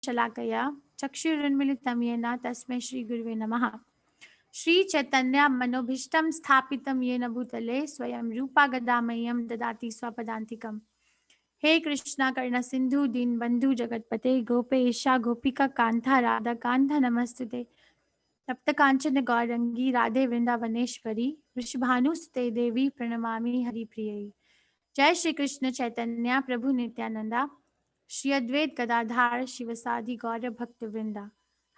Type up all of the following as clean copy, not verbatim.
शलाकया चक्षुरुन्मिलितं येन तस्मै श्रीगुरुवे नमः। श्रीचैतन्य मनोभीष्टं स्थापितं येन भूतले स्वयं रूपा गदामह्यं ददाति स्वपदान्तिकम्। हे कृष्णा कर्ण सिंधु दीन बंधु जगतपते गोपेशा गोपिका कांता राधा कांता नमस्तुते। तप्त कांचन गौरंगी राधे वृंदावनेश्वरी वृषभानुसुते देवी प्रणमामि हरिप्रियै। जय श्री कृष्ण चैतन्य प्रभु नित्यानंदा श्री अद्वैत गदाधार शिवसादि गौर भक्त वृंदा।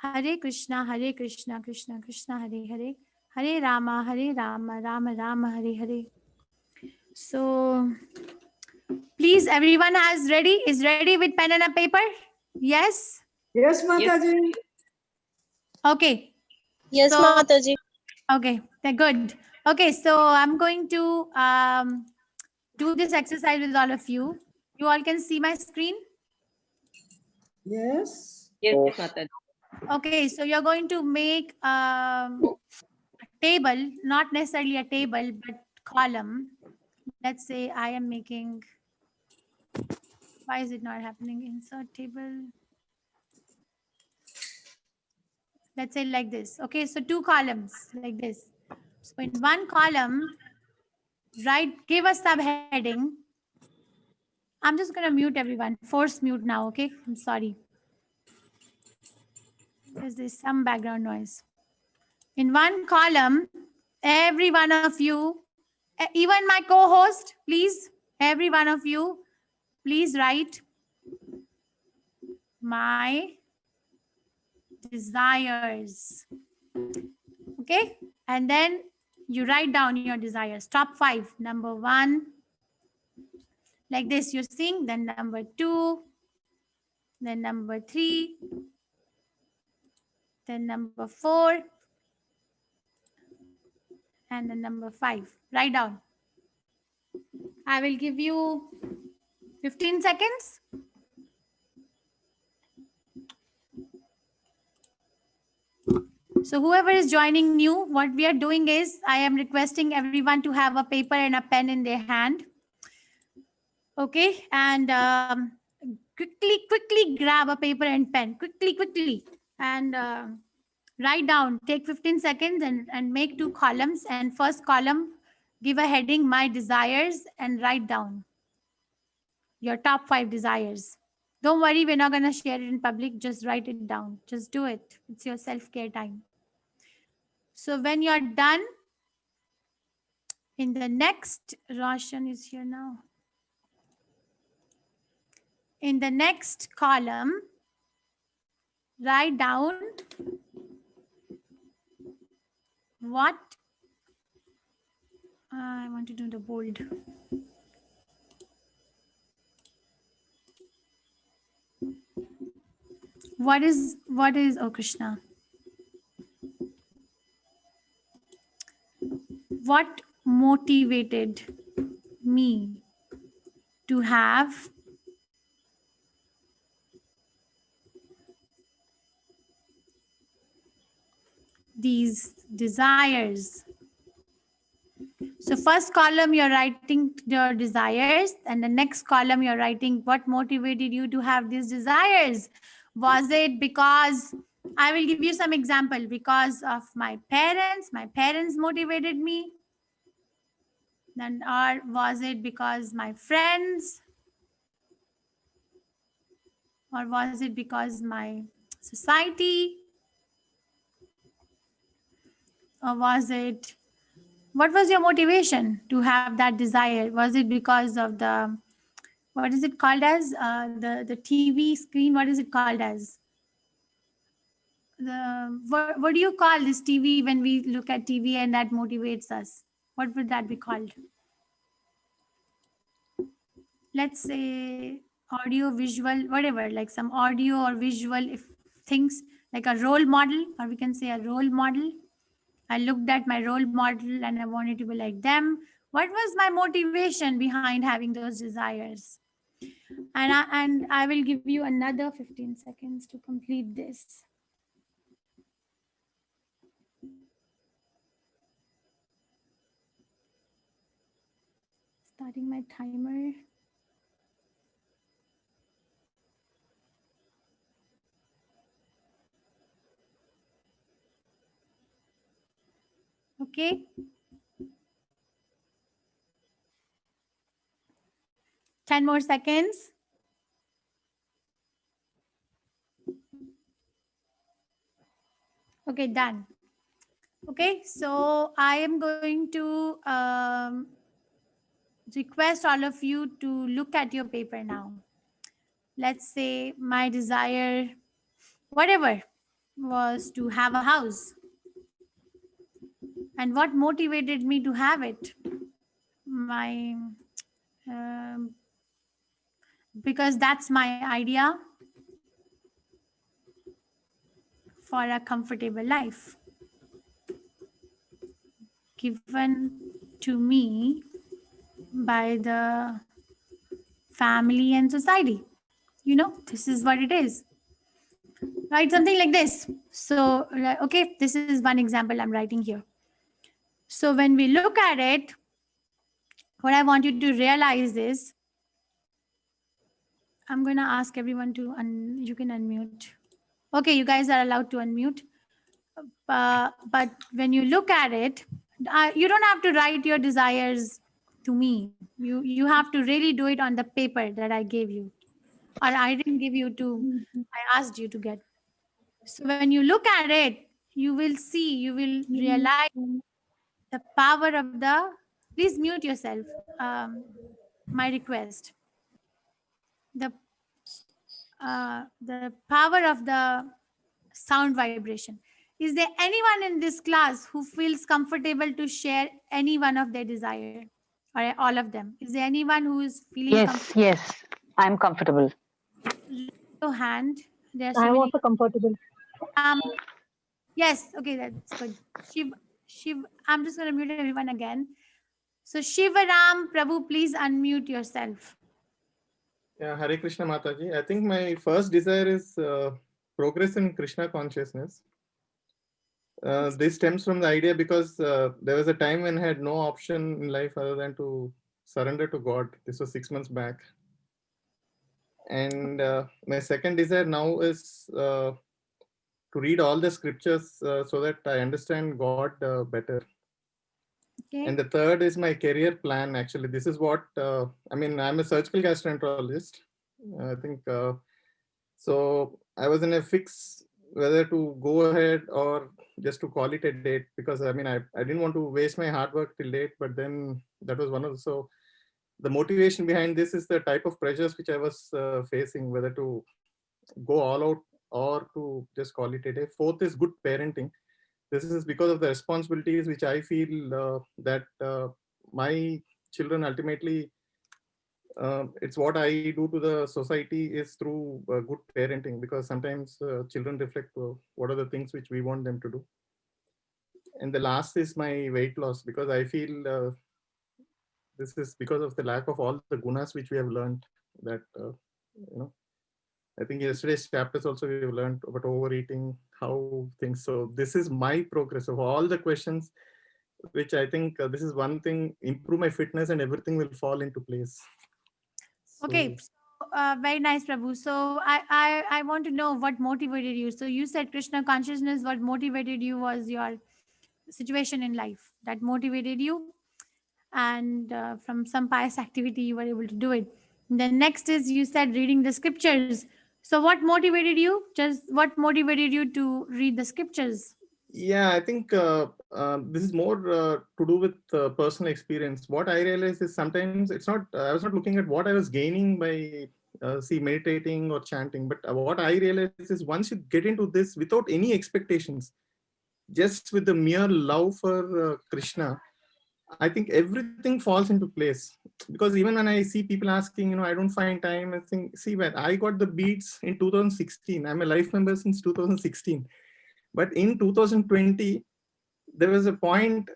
हरे कृष्णा कृष्णा कृष्णा हरे हरे, हरे Ram Ram Ram Hare Hare. So please, everyone is ready with pen and a paper? Yes? Yes, Mataji. Okay. Yes, So, Mataji. okay, they're good. Okay, so I'm going to do this exercise with all of you. You all can see my screen? Yes. Yes, Mataji. Okay, so you're going to make a table, not necessarily a table, but column. Let's say I am making, why is it not happening? Insert table. Let's say like this. Okay, so 2 columns like this. So in one column, give a subheading. I'm just going to mute everyone. Force mute now, okay? I'm sorry. Because there's some background noise. In one column, every one of you, even my co-host, please, every one of you, please write my desires. Okay? And then you write down your desires. Top 5. Number 1, like this, you're seeing. Then number 2, then number 3, then number 4, and then number 5. Write down. I will give you 15 seconds. So whoever is joining new, what we are doing is I am requesting everyone to have a paper and a pen in their hand. Okay, and quickly grab a paper and pen. Quickly, and write down. Take 15 seconds and make 2 columns. And first column, give a heading, my desires, and write down your top 5 desires. Don't worry, we're not going to share it in public. Just write it down. Just do it. It's your self-care time. So when you're done, in the next, Roshan is here now. In the next column, write down what I want to do the bold. What is, oh Krishna. What motivated me to have these desires? So first column, you're writing your desires, and the next column, you're writing what motivated you to have these desires. Was it because, I will give you some example, because of my parents motivated me? Then, or was it because my friends? Or was it because my society? Or was it, what was your motivation to have that desire? Was it because of the, what is it called as, the TV screen? What is it called as? What do you call this TV when we look at TV and that motivates us? What would that be called? Let's say audio, visual, whatever, like some audio or visual if things, like a role model, or we can say a role model. I looked at my role model and I wanted to be like them. What was my motivation behind having those desires? And I will give you another 15 seconds to complete this. Starting my timer. Okay. Ten more seconds. Okay, done. Okay, so I am going to request all of you to look at your paper now. Let's say my desire, whatever, was to have a house. And what motivated me to have it? My because that's my idea for a comfortable life given to me by the family and society. You know, this is what it is. Write something like this. So, okay, this is one example I'm writing here. So, when we look at it, what I want you to realize is I'm going to ask everyone to, you can unmute. Okay, you guys are allowed to unmute. But when you look at it, you don't have to write your desires to me. You have to really do it on the paper that I gave you, or I didn't give you to. I asked you to get. So when you look at it, you will see, you will realize the power of the. Please mute yourself. My request. The power of the sound vibration. Is there anyone in this class who feels comfortable to share any one of their desire, or all of them? Is there anyone who is feeling Yes, yes, I'm comfortable. Raise your hand. There are so I am many. also comfortable. Yes, okay, that's good. Shiv, I'm just going to mute everyone again. So Shivaram Prabhu, please unmute yourself. Yeah, Hare Krishna Mataji. I think my first desire is progress in Krishna consciousness. This stems from the idea because there was a time when I had no option in life other than to surrender to God. This was 6 months back. And my second desire now is to read all the scriptures so that I understand God better. Okay. And the third is my career plan. Actually, this is what I'm a surgical gastroenterologist. I think so. I was in a fix whether to go ahead or just to call it a date, because I didn't want to waste my hard work till date. But then that was one of the motivation behind this is the type of pressures which I was facing, whether to go all out or to just call it a day. Fourth is good parenting. This is because of the responsibilities which I feel that my children ultimately, it's what I do to the society is through good parenting, because sometimes children reflect what are the things which we want them to do. And the last is my weight loss, because I feel this is because of the lack of all the gunas which we have learned that, I think yesterday's chapters also we have learned about overeating, how things. So this is my progress of all the questions, which I think this is one thing, improve my fitness and everything will fall into place. Okay. So, very nice, Prabhu. So I want to know what motivated you. So you said Krishna consciousness. What motivated you was your situation in life that motivated you, and from some pious activity you were able to do it. Then next is you said reading the scriptures. So what motivated you? Just what motivated you to read the scriptures? Yeah, I think this is more to do with personal experience. What I realized is sometimes it's not, I was not looking at what I was gaining by meditating or chanting, but what I realized is once you get into this without any expectations, just with the mere love for Krishna, I think everything falls into place. Because even when I see people asking, I don't find time, I think, see, when I got the beats in 2016, I'm a life member since 2016. But in 2020, there was a point,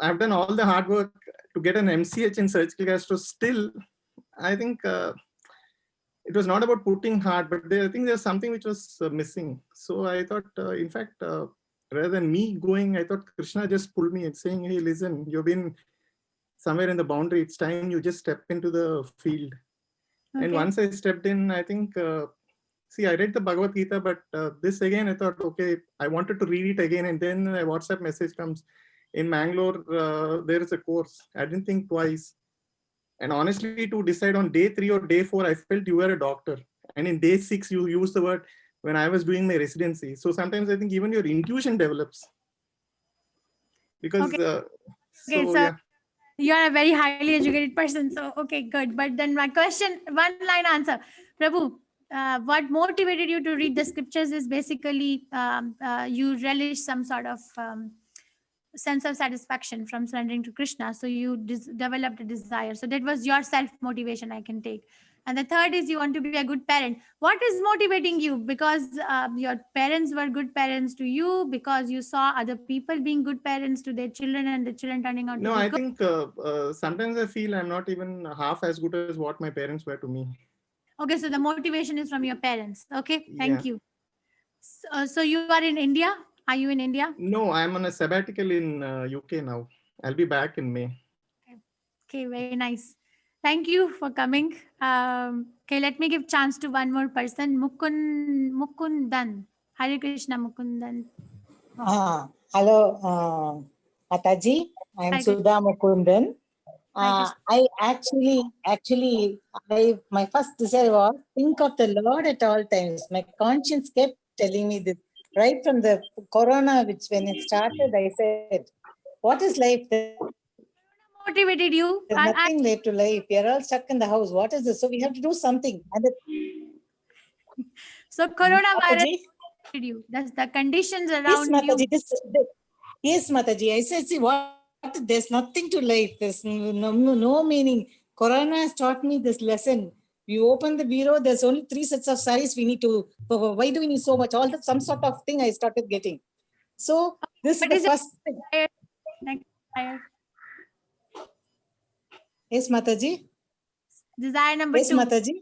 I've done all the hard work to get an MCH in surgical gastro. Still, I think it was not about putting hard, but I think there's something which was missing. So I thought, in fact, rather than me going, I thought Krishna just pulled me and saying, hey, listen, you've been somewhere in the boundary. It's time you just step into the field. Okay. And once I stepped in, I think, see, I read the Bhagavad Gita, but this again, I thought, okay, I wanted to read it again. And then a WhatsApp message comes, in Mangalore, there is a course. I didn't think twice. And honestly, to decide on day 3 or day 4, I felt you were a doctor. And in day 6, you used the word when I was doing my residency. So sometimes I think even your intuition develops. Because, Okay. so So yeah. you are a very highly educated person. So, okay, good. But then my question, one line answer. Prabhu, what motivated you to read the scriptures is basically you relish some sort of sense of satisfaction from surrendering to Krishna. So you developed a desire. So that was your self motivation, I can take. And the third is you want to be a good parent. What is motivating you? Because your parents were good parents to you, because you saw other people being good parents to their children and the children turning out No, to be I good. think sometimes I feel I'm not even half as good as what my parents were to me. Okay, so the motivation is from your parents. Okay, thank Yeah. you. So you are in India? Are you in India? No, I'm on a sabbatical in UK now. I'll be back in May. Okay, very nice. Thank you for coming. Okay, let me give chance to one more person. Mukundan. Hare Krishna Mukundan. Hello, Mataji. I am Hi. Sudha Mukundan. Hi, My first desire was think of the Lord at all times. My conscience kept telling me this right from the corona, which when it started, I said, what is life? There's motivated you. nothing left to life. We are all stuck in the house. What is this? So we have to do something. And So coronavirus Mataji, motivated you. That's the conditions yes, around you. Mataji, yes, Mataji. I said, see, what? There's nothing to life. There's no meaning. Corona has taught me this lesson. You open the bureau, there's only 3 sets of sarees we need to. Why do we need so much? All that, some sort of thing I started getting. So this is What the is your first thing. next desire? Yes, Mataji. Desire number Yes, 2. Mataji.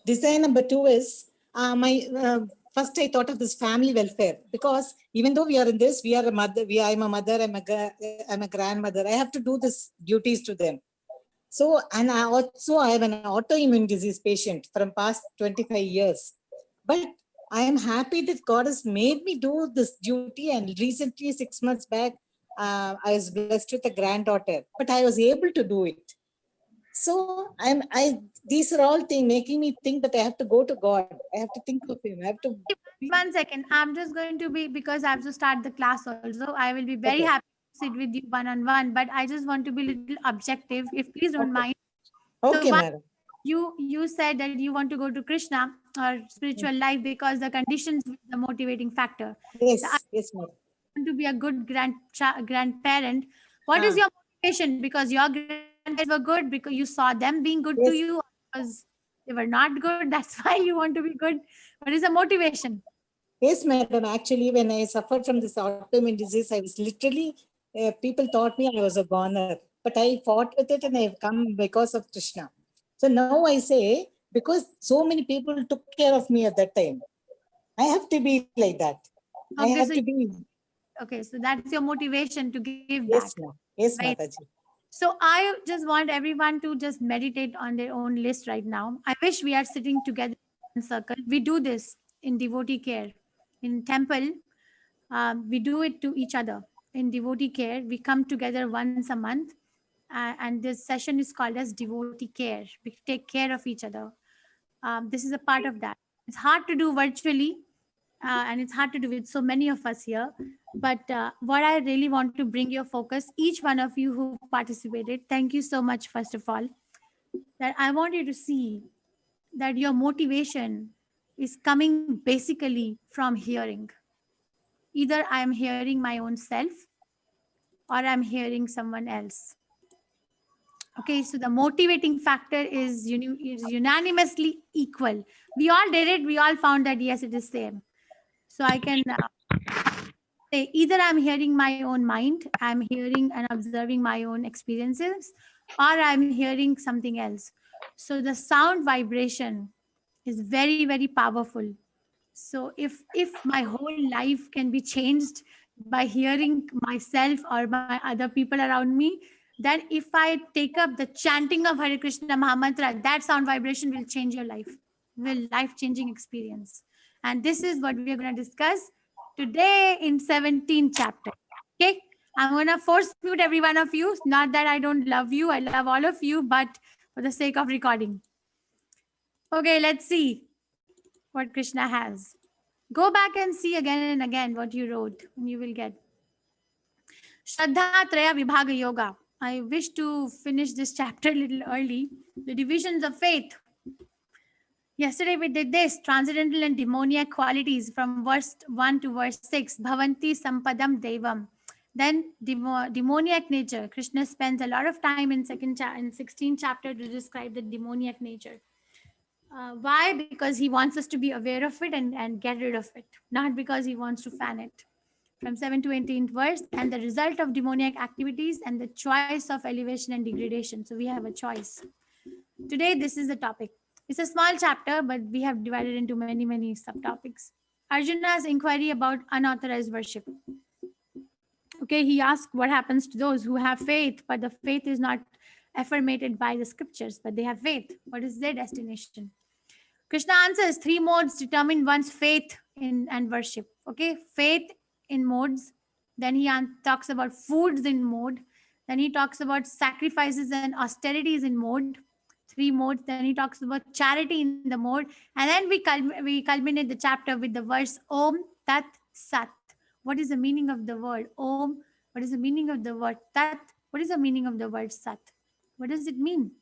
Desire number 2 is first I thought of this family welfare, because even though we are in this, we are a mother, I'm a mother, I'm a grandmother. I have to do this duties to them. So, and I have an autoimmune disease patient from past 25 years. But I am happy that God has made me do this duty. And recently, 6 months back, I was blessed with a granddaughter, but I was able to do it. So these are all things making me think that I have to go to God. I have to think of Him. I have to. 1 second. I'm just going to be, because I have to start the class also. I will be very Okay. happy to sit with you one-on-one, but I just want to be a little objective, if please don't Okay. mind. Okay, one, madam. you said that you want to go to Krishna or spiritual life because the conditions were the motivating factor. Yes, So I yes, madam. want to be a good grandparent. What is your motivation? Because your grandparents were good, because you saw them being good to Yes. you, or because they were not good, that's why you want to be good? What is the motivation? Yes, madam. Actually, when I suffered from this autoimmune disease, I was literally, people thought me I was a goner. But I fought with it and I've come because of Krishna. So now I say, because so many people took care of me at that time, I have to be like that. I Okay, have so to be. okay, so that's your motivation to give Yes, back. ma'am. Yes, Right. Mataji. So I just want everyone to just meditate on their own list right now. I wish we are sitting together in circle. We do this in devotee care, in temple. We do it to each other in devotee care. We come together once a month, and this session is called as devotee care. We take care of each other. This is a part of that. It's hard to do virtually, and it's hard to do with so many of us here. But what I really want to bring your focus, each one of you who participated, thank you so much, first of all, that I want you to see that your motivation is coming basically from hearing. Either I am hearing my own self or I'm hearing someone else. Okay, so the motivating factor is unanimously equal. We all did it. We all found that, yes, it is same. So I can say either I'm hearing my own mind, I'm hearing and observing my own experiences, or I'm hearing something else. So the sound vibration is very, very powerful. So if my whole life can be changed by hearing myself or my other people around me, then if I take up the chanting of Hare Krishna Mahamantra, that sound vibration will change your life, will life-changing experience. And this is what we are going to discuss today in 17th chapter. Okay, I'm gonna force mute every one of you. Not that I don't love you, I love all of you, but for the sake of recording. Okay, let's see what Krishna has. Go back and see again and again what you wrote, and you will get. Shraddha Traya Vibhaga Yoga. I wish to finish this chapter a little early. The divisions of faith. Yesterday we did this, transcendental and demoniac qualities from verse 1 to verse 6. Bhavanti Sampadam Devam. Then demoniac nature. Krishna spends a lot of time in 16th chapter to describe the demoniac nature. Why? Because he wants us to be aware of it and get rid of it, not because he wants to fan it. From 7 to 18th verse, and the result of demoniac activities and the choice of elevation and degradation. So we have a choice. Today, this is the topic. It's a small chapter, but we have divided into many, many subtopics. Arjuna's inquiry about unauthorized worship. Okay, he asked what happens to those who have faith, but the faith is not affirmated by the scriptures, but they have faith. What is their destination? Krishna answers 3 modes determine one's faith in and worship. Okay, faith in modes. Then he talks about foods in mode. Then he talks about sacrifices and austerities in mode. 3 modes. Then he talks about charity in the mode. And then we culminate the chapter with the verse Om Tat Sat. What is the meaning of the word Om? What is the meaning of the word Tat? What is the meaning of the word Sat? What does it mean?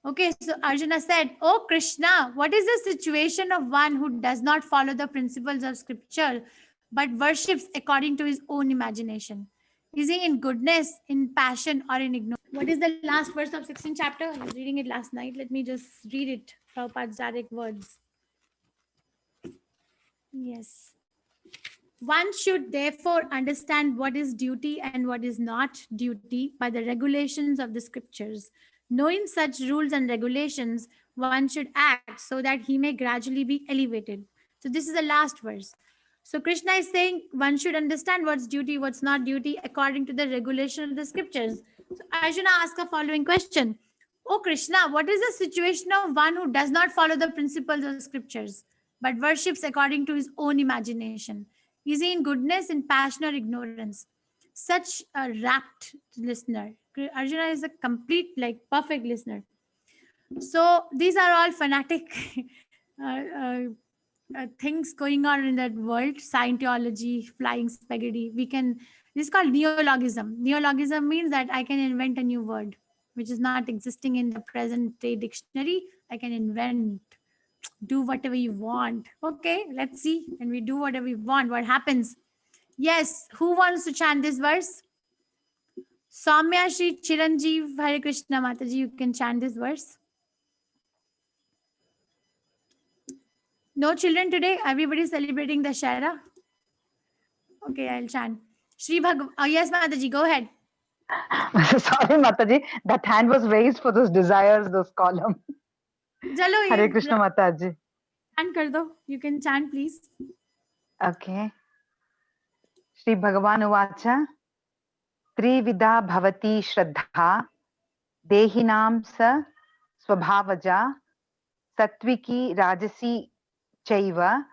Okay, so Arjuna said, "Oh Krishna, what is the situation of one who does not follow the principles of scripture, but worships according to his own imagination? Is he in goodness, in passion, or in ignorance?" What is the last verse of 16th chapter? I was reading it last night. Let me just read it. Prabhupada's direct words. Yes. One should therefore understand what is duty and what is not duty by the regulations of the scriptures. Knowing such rules and regulations, one should act so that he may gradually be elevated. So this is the last verse. So Krishna is saying one should understand what's duty, what's not duty according to the regulation of the scriptures. So Arjuna asks a following question. Oh Krishna, what is the situation of one who does not follow the principles of scriptures, but worships according to his own imagination? Is he in goodness, in passion, or ignorance? Such a rapt listener. Arjuna is a complete, like, perfect listener. So these are all fanatic things going on in that world. Scientology, flying spaghetti. This is called neologism. Neologism means that I can invent a new word, which is not existing in the present day dictionary. I can invent. Do whatever you want. Okay, let's see. When we do whatever we want, what happens? Yes, who wants to chant this verse? Soumya Shri Chiranjeev Hare Krishna Mataji, you can chant this verse. No children today? Everybody is celebrating the Shara? Okay, I'll chant. Shri Bhagavan. Oh, yes, Mataji, go ahead. Sorry, Mataji. That hand was raised for those desires, those column. Jalo, Hare Krishna Mataji. Chant kar do. You can chant, please. Okay. Shri Bhagavan Uvacha. Trivida bhavati shraddha. Dehinam sa swabhavaja. Satviki rajasi chaiva.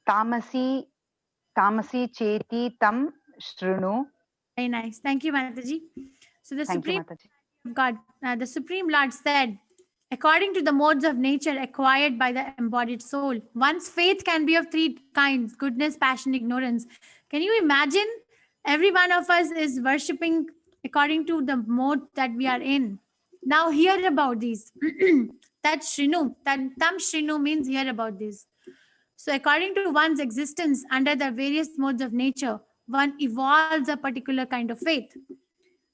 Tamasi cheti tam shrunu. Very nice. Thank you, Mataji. So the Thank you, Supreme Mataji. God, the Supreme Lord said, according to the modes of nature acquired by the embodied soul, one's faith can be of 3 kinds: goodness, passion, ignorance. Can you imagine? Every one of us is worshipping according to the mode that we are in. Now hear about these. That Shrinu, Tam Shrinu means hear about this. So according to one's existence under the various modes of nature, one evolves a particular kind of faith.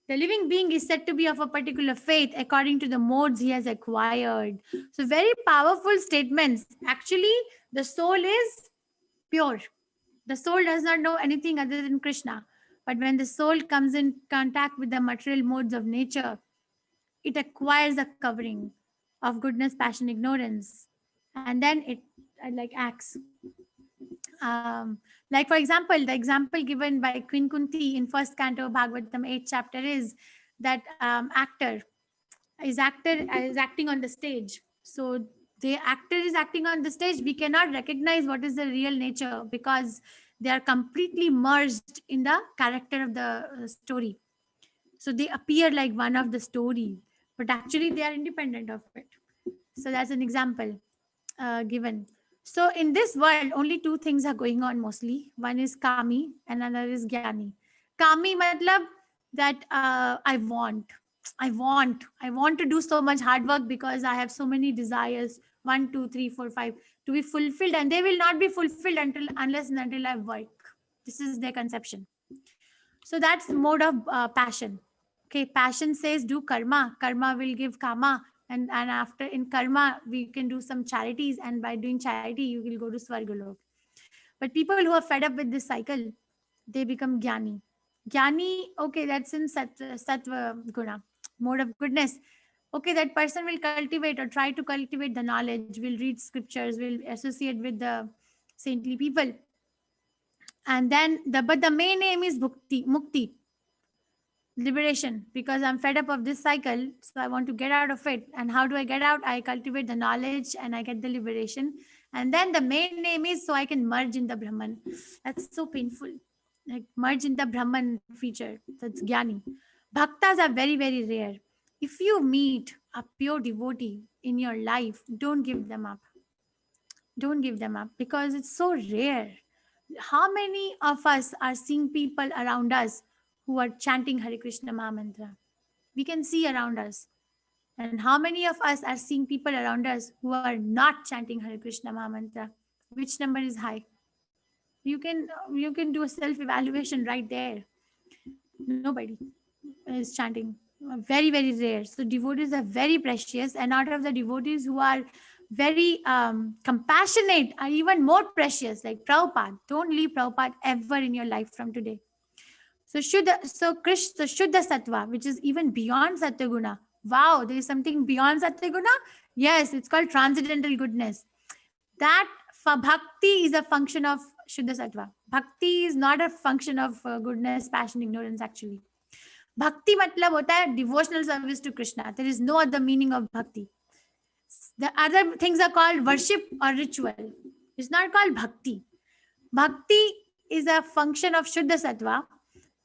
The living being is said to be of a particular faith according to the modes he has acquired. So very powerful statements. Actually, the soul is pure. The soul does not know anything other than Krishna. But when the soul comes in contact with the material modes of nature, it acquires a covering of goodness, passion, ignorance. And then it like acts. Like for example, the example given by Queen Kunti in first canto Bhagavatam 8th chapter is that actor is acting on the stage. So The actor is acting on the stage. We cannot recognize what is the real nature because they are completely merged in the character of the story. So they appear like one of the story, but actually they are independent of it. So that's an example given. So in this world, only two things are going on mostly. One is Kami and another is Gyani. Kami matlab that I want to do so much hard work because I have so many desires, 1, 2, 3, 4, 5, to be fulfilled, and they will not be fulfilled unless and until I work. This is their conception. So that's mode of passion. Okay, passion says do karma. Karma will give kama, and after in karma we can do some charities, and by doing charity you will go to Swargalok. But people who are fed up with this cycle, they become Gyani. Gyani, okay, that's in Sattva Guna, mode of goodness. Okay, that person will cultivate or try to cultivate the knowledge, will read scriptures, will associate with the saintly people. And then but the main aim is mukti, liberation, because I'm fed up of this cycle. So I want to get out of it. And how do I get out? I cultivate the knowledge and I get the liberation. And then the main aim is so I can merge in the Brahman. That's so painful. Like merge in the Brahman feature. That's Gyani. Bhaktas are very, very rare. If you meet a pure devotee in your life, don't give them up. Don't give them up because it's so rare. How many of us are seeing people around us who are chanting Hare Krishna Maha Mantra? We can see around us. And how many of us are seeing people around us who are not chanting Hare Krishna Maha Mantra? Which number is high? You can do a self-evaluation right there. Nobody is chanting. Very, very rare. So devotees are very precious, and out of the devotees who are very compassionate are even more precious, like Prabhupada. Don't leave Prabhupada ever in your life from today. So Shuddha Sattva, which is even beyond Satyaguna. Wow, there is something beyond Satyaguna? Yes, it's called transcendental goodness. That for bhakti is a function of Shuddha Sattva. Bhakti is not a function of goodness, passion, ignorance actually. Bhakti matlab hota hai devotional service to Krishna. There is no other meaning of bhakti. The other things are called worship or ritual. It's not called bhakti. Bhakti is a function of Shuddha Sattva.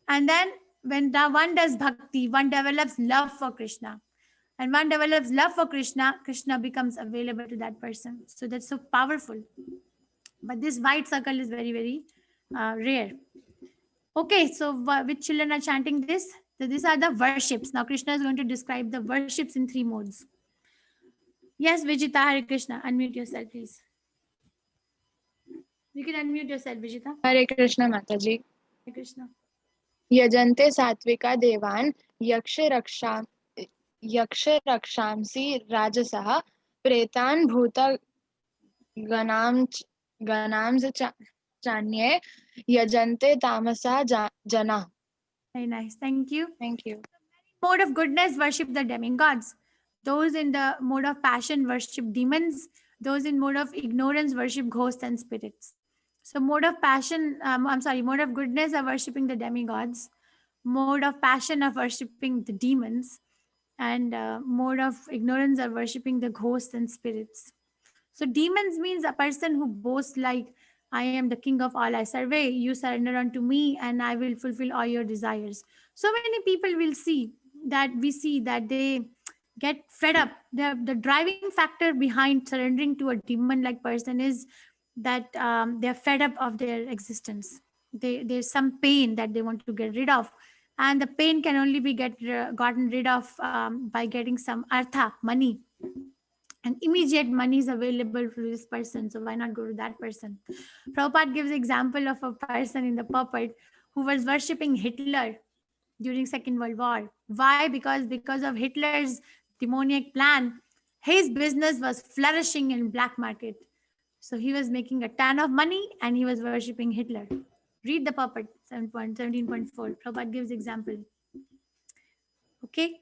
And then when one does bhakti, one develops love for Krishna. And one develops love for Krishna, Krishna becomes available to that person. So that's so powerful. But this white circle is very, very rare. Okay, so which children are chanting this? So these are the worships. Now Krishna is going to describe the worships in 3 modes. Yes, Vijita, Hare Krishna. Unmute yourself, please. You can unmute yourself, Vijita. Hare Krishna Mataji. Hare Krishna. Yajante सात्विका देवान यक्ष रक्षांसि राजसः प्रेतान् भूत गणांस चान्ये यजन्ते तामसा जना. Very nice. Thank you. Thank you. Mode of goodness worship the demigods. Those in the mode of passion worship demons. Those in mode of ignorance worship ghosts and spirits. So mode of passion, mode of goodness are worshipping the demigods. Mode of passion are worshipping the demons. And mode of ignorance are worshipping the ghosts and spirits. So demons means a person who boasts like, I am the king of all I survey. You surrender unto me and I will fulfill all your desires. So many people will see that they get fed up. The driving factor behind surrendering to a demon-like person is that they're fed up of their existence. There's some pain that they want to get rid of. And the pain can only be gotten rid of by getting some artha, money. And immediate money is available for this person. So why not go to that person? Prabhupada gives example of a person in the puppet who was worshipping Hitler during Second World War. Why? Because of Hitler's demoniac plan, his business was flourishing in black market. So he was making a ton of money and he was worshipping Hitler. Read the puppet 17.4. Prabhupada gives example. Okay.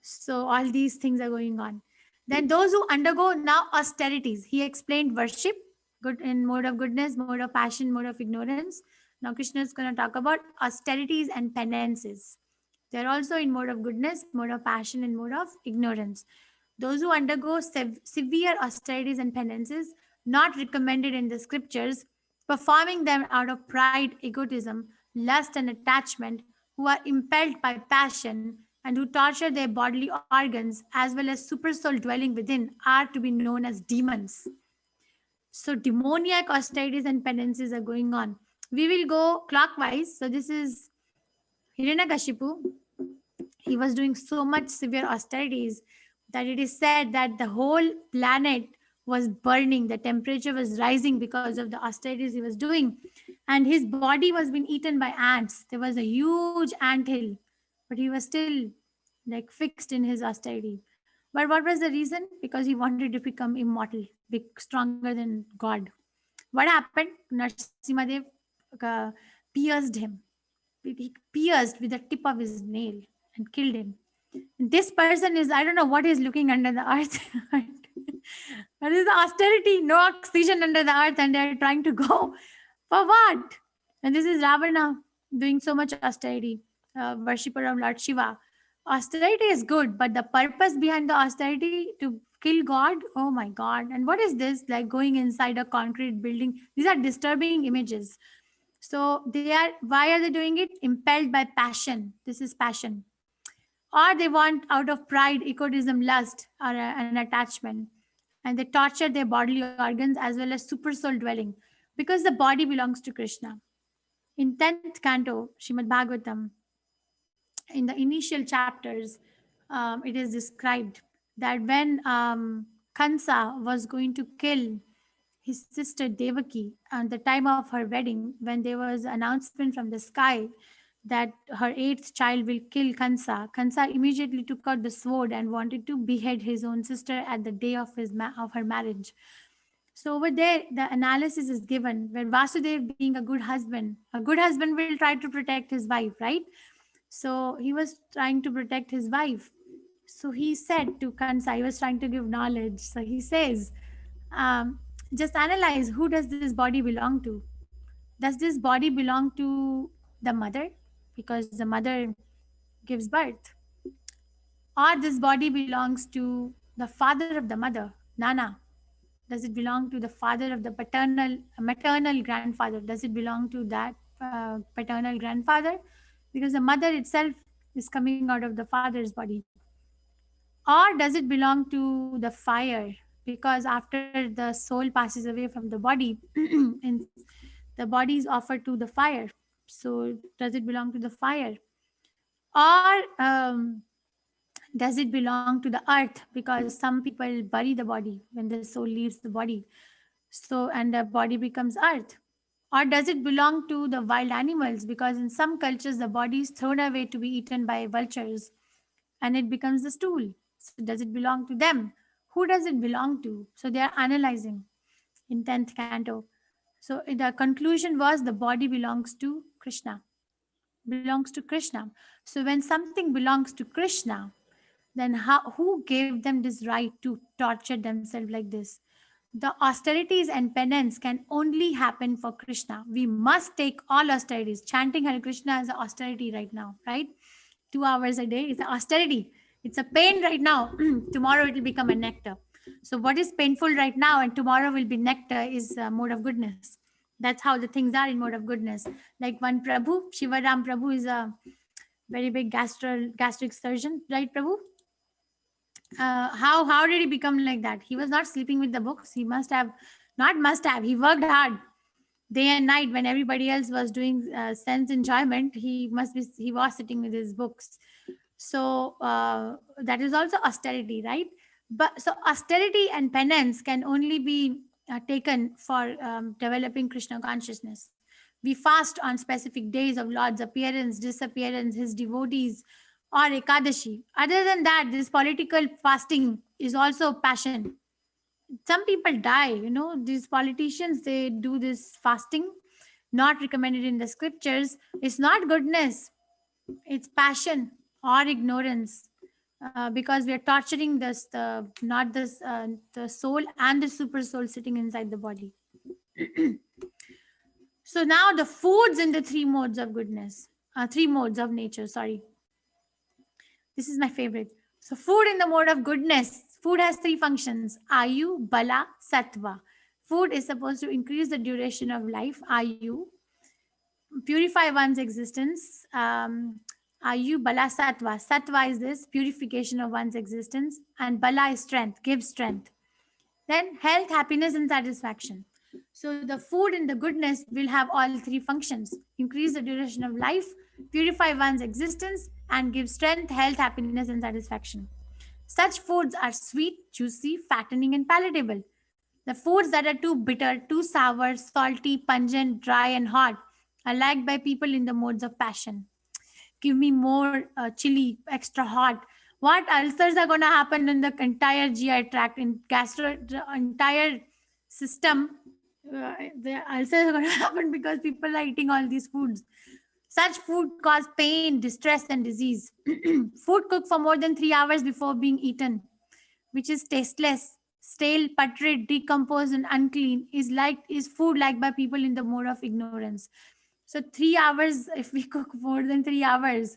So all these things are going on. Then those who undergo now austerities. He explained worship, good in mode of goodness, mode of passion, mode of ignorance. Now Krishna is going to talk about austerities and penances. They're also in mode of goodness, mode of passion, and mode of ignorance. Those who undergo severe austerities and penances, not recommended in the scriptures, performing them out of pride, egotism, lust, and attachment, who are impelled by passion, and who torture their bodily organs as well as supersoul dwelling within, are to be known as demons. So demoniac austerities and penances are going on. We will go clockwise. So this is Hiranyakashipu. He was doing so much severe austerities that it is said that the whole planet was burning. The temperature was rising because of the austerities he was doing. And his body was being eaten by ants. There was a huge ant hill, but he was still like fixed in his austerity. But what was the reason? Because he wanted to become immortal, big, stronger than God. What happened? Narasimhadev pierced him. He pierced with the tip of his nail and killed him. This person is, I don't know what is looking under the earth. What is the austerity? No oxygen under the earth, and they're trying to go. For what? And this is Ravana doing so much austerity, worshipper of Lord Shiva. Austerity is good, but the purpose behind the austerity to kill God, oh my God. And what is this? Like going inside a concrete building. These are disturbing images. So why are they doing it? Impelled by passion. This is passion. Or they want out of pride, egotism, lust, or an attachment. And they torture their bodily organs as well as super soul dwelling, because the body belongs to Krishna. In 10th canto, Srimad Bhagavatam, in the initial chapters, it is described that when Kansa was going to kill his sister Devaki at the time of her wedding, when there was announcement from the sky that her 8th child will kill Kansa, Kansa immediately took out the sword and wanted to behead his own sister at the day of her marriage. So over there, the analysis is given where Vasudev, being a good husband will try to protect his wife, right? So he was trying to protect his wife. So he said to Kansa, he was trying to give knowledge. So he says, just analyze, who does this body belong to? Does this body belong to the mother? Because the mother gives birth. Or this body belongs to the father of the mother, Nana? Does it belong to the father of the maternal grandfather? Does it belong to that paternal grandfather? Because the mother itself is coming out of the father's body. Or does it belong to the fire? Because after the soul passes away from the body, and the body is offered to the fire. So does it belong to the fire? Or does it belong to the earth? Because some people bury the body when the soul leaves the body. So, and the body becomes earth. Or does it belong to the wild animals? Because in some cultures, the body is thrown away to be eaten by vultures and it becomes the stool. So does it belong to them? Who does it belong to? So they are analyzing in 10th canto. So the conclusion was the body belongs to Krishna. Belongs to Krishna. So when something belongs to Krishna, then who gave them this right to torture themselves like this? The austerities and penance can only happen for Krishna. We must take all austerities. Chanting Hare Krishna is an austerity right now, right? 2 hours a day is an austerity. It's a pain right now. Tomorrow it will become a nectar. So what is painful right now and tomorrow will be nectar is a mode of goodness. That's how the things are in mode of goodness. Like one Prabhu, Shivaram Prabhu is a very big gastric surgeon, right, Prabhu? How did he become like that? He was not sleeping with the books. He he worked hard day and night when everybody else was doing sense enjoyment. He was sitting with his books. So that is also austerity, right? But so austerity and penance can only be taken for developing Krishna consciousness. We fast on specific days of Lord's appearance, disappearance, his devotees, or Ekadashi. Other than that, this political fasting is also passion. Some people die, these politicians, they do this fasting, not recommended in the scriptures. It's not goodness, it's passion or ignorance. Because we are torturing the soul and the super soul sitting inside the body. So now the foods in the three modes of nature, sorry. This is my favorite. So food in the mode of goodness, Food has three functions: Ayu, Bala, Sattva. Food is supposed to increase the duration of life, Ayu, purify one's existence. Ayu, Bala, Sattva. Sattva is this purification of one's existence, and Bala is strength, gives strength. Then health, happiness, and satisfaction. So the food and the goodness will have all three functions: increase the duration of life, purify one's existence, and give strength, health, happiness, and satisfaction. Such foods are sweet, juicy, fattening, and palatable. The foods that are too bitter, too sour, salty, pungent, dry, and hot are liked by people in the modes of passion. Give me more chili, extra hot. What ulcers are going to happen in the entire GI tract, in the entire system? The ulcers are going to happen because people are eating all these foods. Such food cause pain, distress, and disease. Food cooked for more than 3 hours before being eaten, which is tasteless, stale, putrid, decomposed, and unclean, is food liked by people in the mode of ignorance. So 3 hours, if we cook more than 3 hours,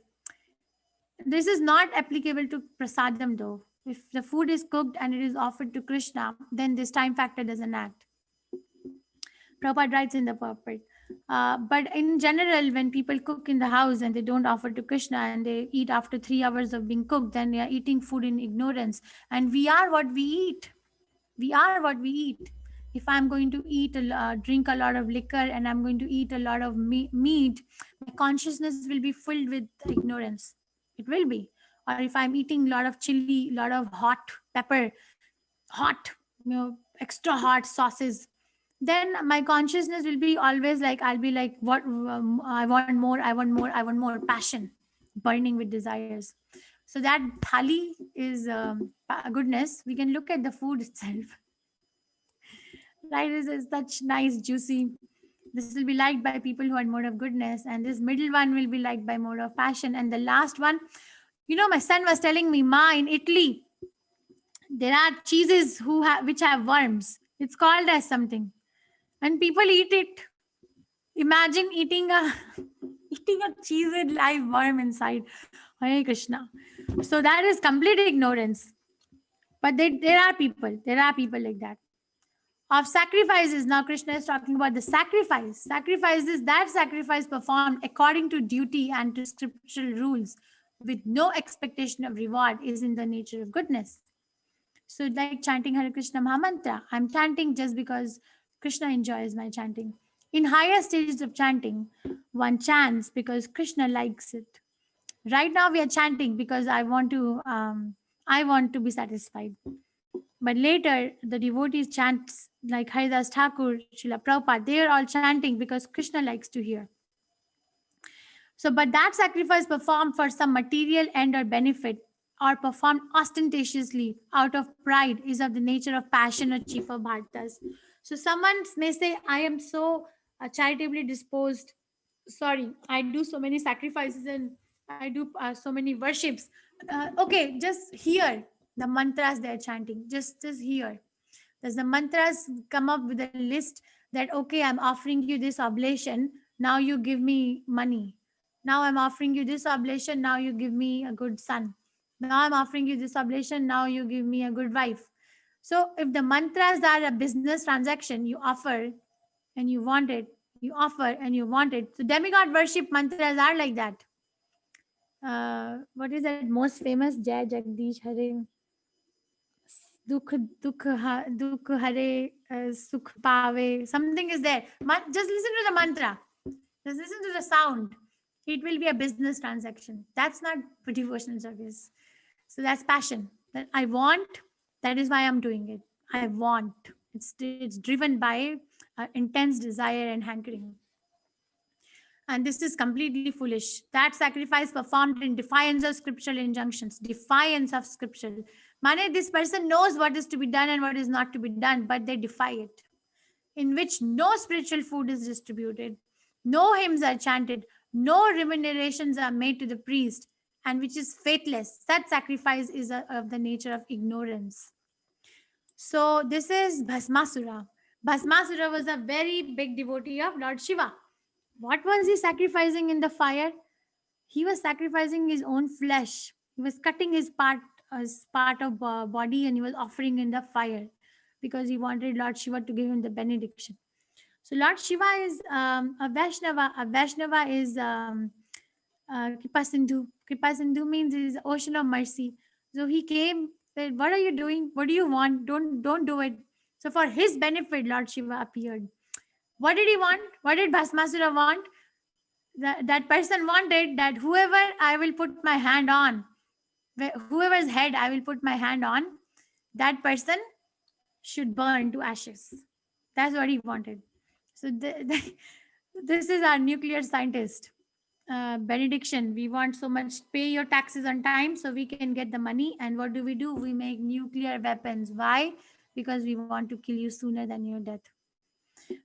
this is not applicable to prasadam though. If the food is cooked and it is offered to Krishna, then this time factor doesn't act. Prabhupada writes in the purport. But in general, when people cook in the house and they don't offer to Krishna and they eat after 3 hours of being cooked, then they are eating food in ignorance. And we are what we eat. We are what we eat. If I'm going to drink a lot of liquor and I'm going to eat a lot of meat, my consciousness will be filled with ignorance. It will be. Or if I'm eating a lot of chili, a lot of hot pepper, hot, extra hot sauces, then my consciousness will be always like, I'll be like, what, I want more, I want more, I want more, passion, burning with desires. So that thali is goodness. We can look at the food itself. Right? This is such nice, juicy. This will be liked by people who are in mode of goodness. And this middle one will be liked by mode of passion. And the last one, my son was telling me, Ma, in Italy, there are cheeses which have worms. It's called as something. And people eat it. Imagine eating a cheese with live worm inside. Hare Krishna. So that is complete ignorance. But there are people like that. Of sacrifices, now Krishna is talking about the sacrifice. Sacrifice is that sacrifice performed according to duty and to scriptural rules with no expectation of reward is in the nature of goodness. So like chanting Hare Krishna Mahamantra, I'm chanting just because Krishna enjoys my chanting. In higher stages of chanting, one chants because Krishna likes it. Right now we are chanting because I want to be satisfied. But later the devotees chant like Haridas Thakur, Srila Prabhupada, they are all chanting because Krishna likes to hear. So, but that sacrifice performed for some material end or benefit or performed ostentatiously out of pride is of the nature of passion or chief of bhartas. So someone may say, I am so charitably disposed. Sorry, I do so many sacrifices and I do so many worships. Okay, just hear the mantras they're chanting. Just hear. Does the mantras come up with a list that, okay, I'm offering you this oblation, now you give me money. Now I'm offering you this oblation, now you give me a good son. Now I'm offering you this oblation, now you give me a good wife. So if the mantras are a business transaction, you offer and you want it, you offer and you want it. So demigod worship mantras are like that. What is that most famous? Jai Jagdish Hare. Dukh Hare Sukh Pave. Something is there. Just listen to the mantra. Just listen to the sound. It will be a business transaction. That's not devotional service. So that's passion. That I want. That is why I'm doing it. I want. It's driven by intense desire and hankering. And this is completely foolish. That sacrifice performed in defiance of scriptural injunctions. Defiance of scriptural. Mane, this person knows what is to be done and what is not to be done, but they defy it. In which no spiritual food is distributed, no hymns are chanted, no remunerations are made to the priest, and which is faithless. Such sacrifice is of the nature of ignorance. So this is Bhasmasura. Bhasmasura was a very big devotee of Lord Shiva. What was he sacrificing in the fire? He was sacrificing his own flesh. He was cutting his part, as part of body, and he was offering in the fire because he wanted Lord Shiva to give him the benediction. So Lord Shiva is a Vaishnava. A Vaishnava is Kripa Sindhu. Kripa Sindhu means is ocean of mercy. So he came, said, "What are you doing? What do you want? Don't do it." So for his benefit, Lord Shiva appeared. What did he want? What did Bhasmasura want? That person wanted that whoever I will put my hand on, whoever's head I will put my hand on, that person should burn to ashes. That's what he wanted. So this is our nuclear scientist benediction. We want so much, pay your taxes on time so we can get the money. And what do? We make nuclear weapons. Why? Because we want to kill you sooner than your death.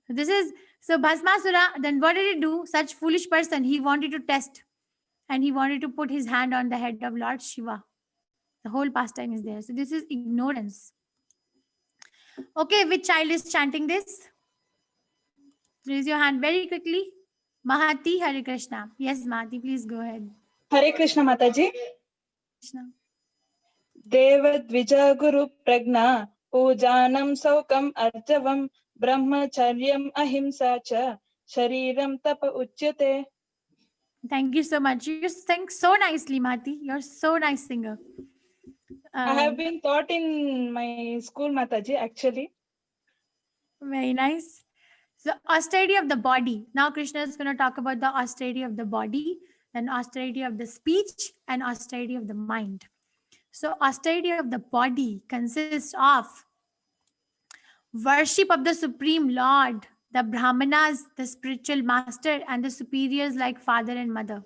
This is so Bhasmasura. Then what did he do? Such foolish person. He wanted to test, and he wanted to put his hand on the head of Lord Shiva. The whole pastime is there. So this is ignorance. Okay, which child is chanting this? Raise your hand very quickly. Mahati, Hare Krishna. Yes, Mahati, please go ahead. Hare Krishna Mataji. Krishna. Devadvija Guru Pragna Pujanam Saukam Arjavam Brahmacharyam Ahimsa Cha Shariram Tapa Uchyate. Thank you so much. You sing so nicely, Mahati. You're so nice singer. I have been taught in my school, Mataji, actually. Very nice. So austerity of the body. Now Krishna is going to talk about the austerity of the body, then austerity of the speech, and austerity of the mind. So austerity of the body consists of worship of the Supreme Lord, the Brahmanas, the spiritual master, and the superiors like father and mother.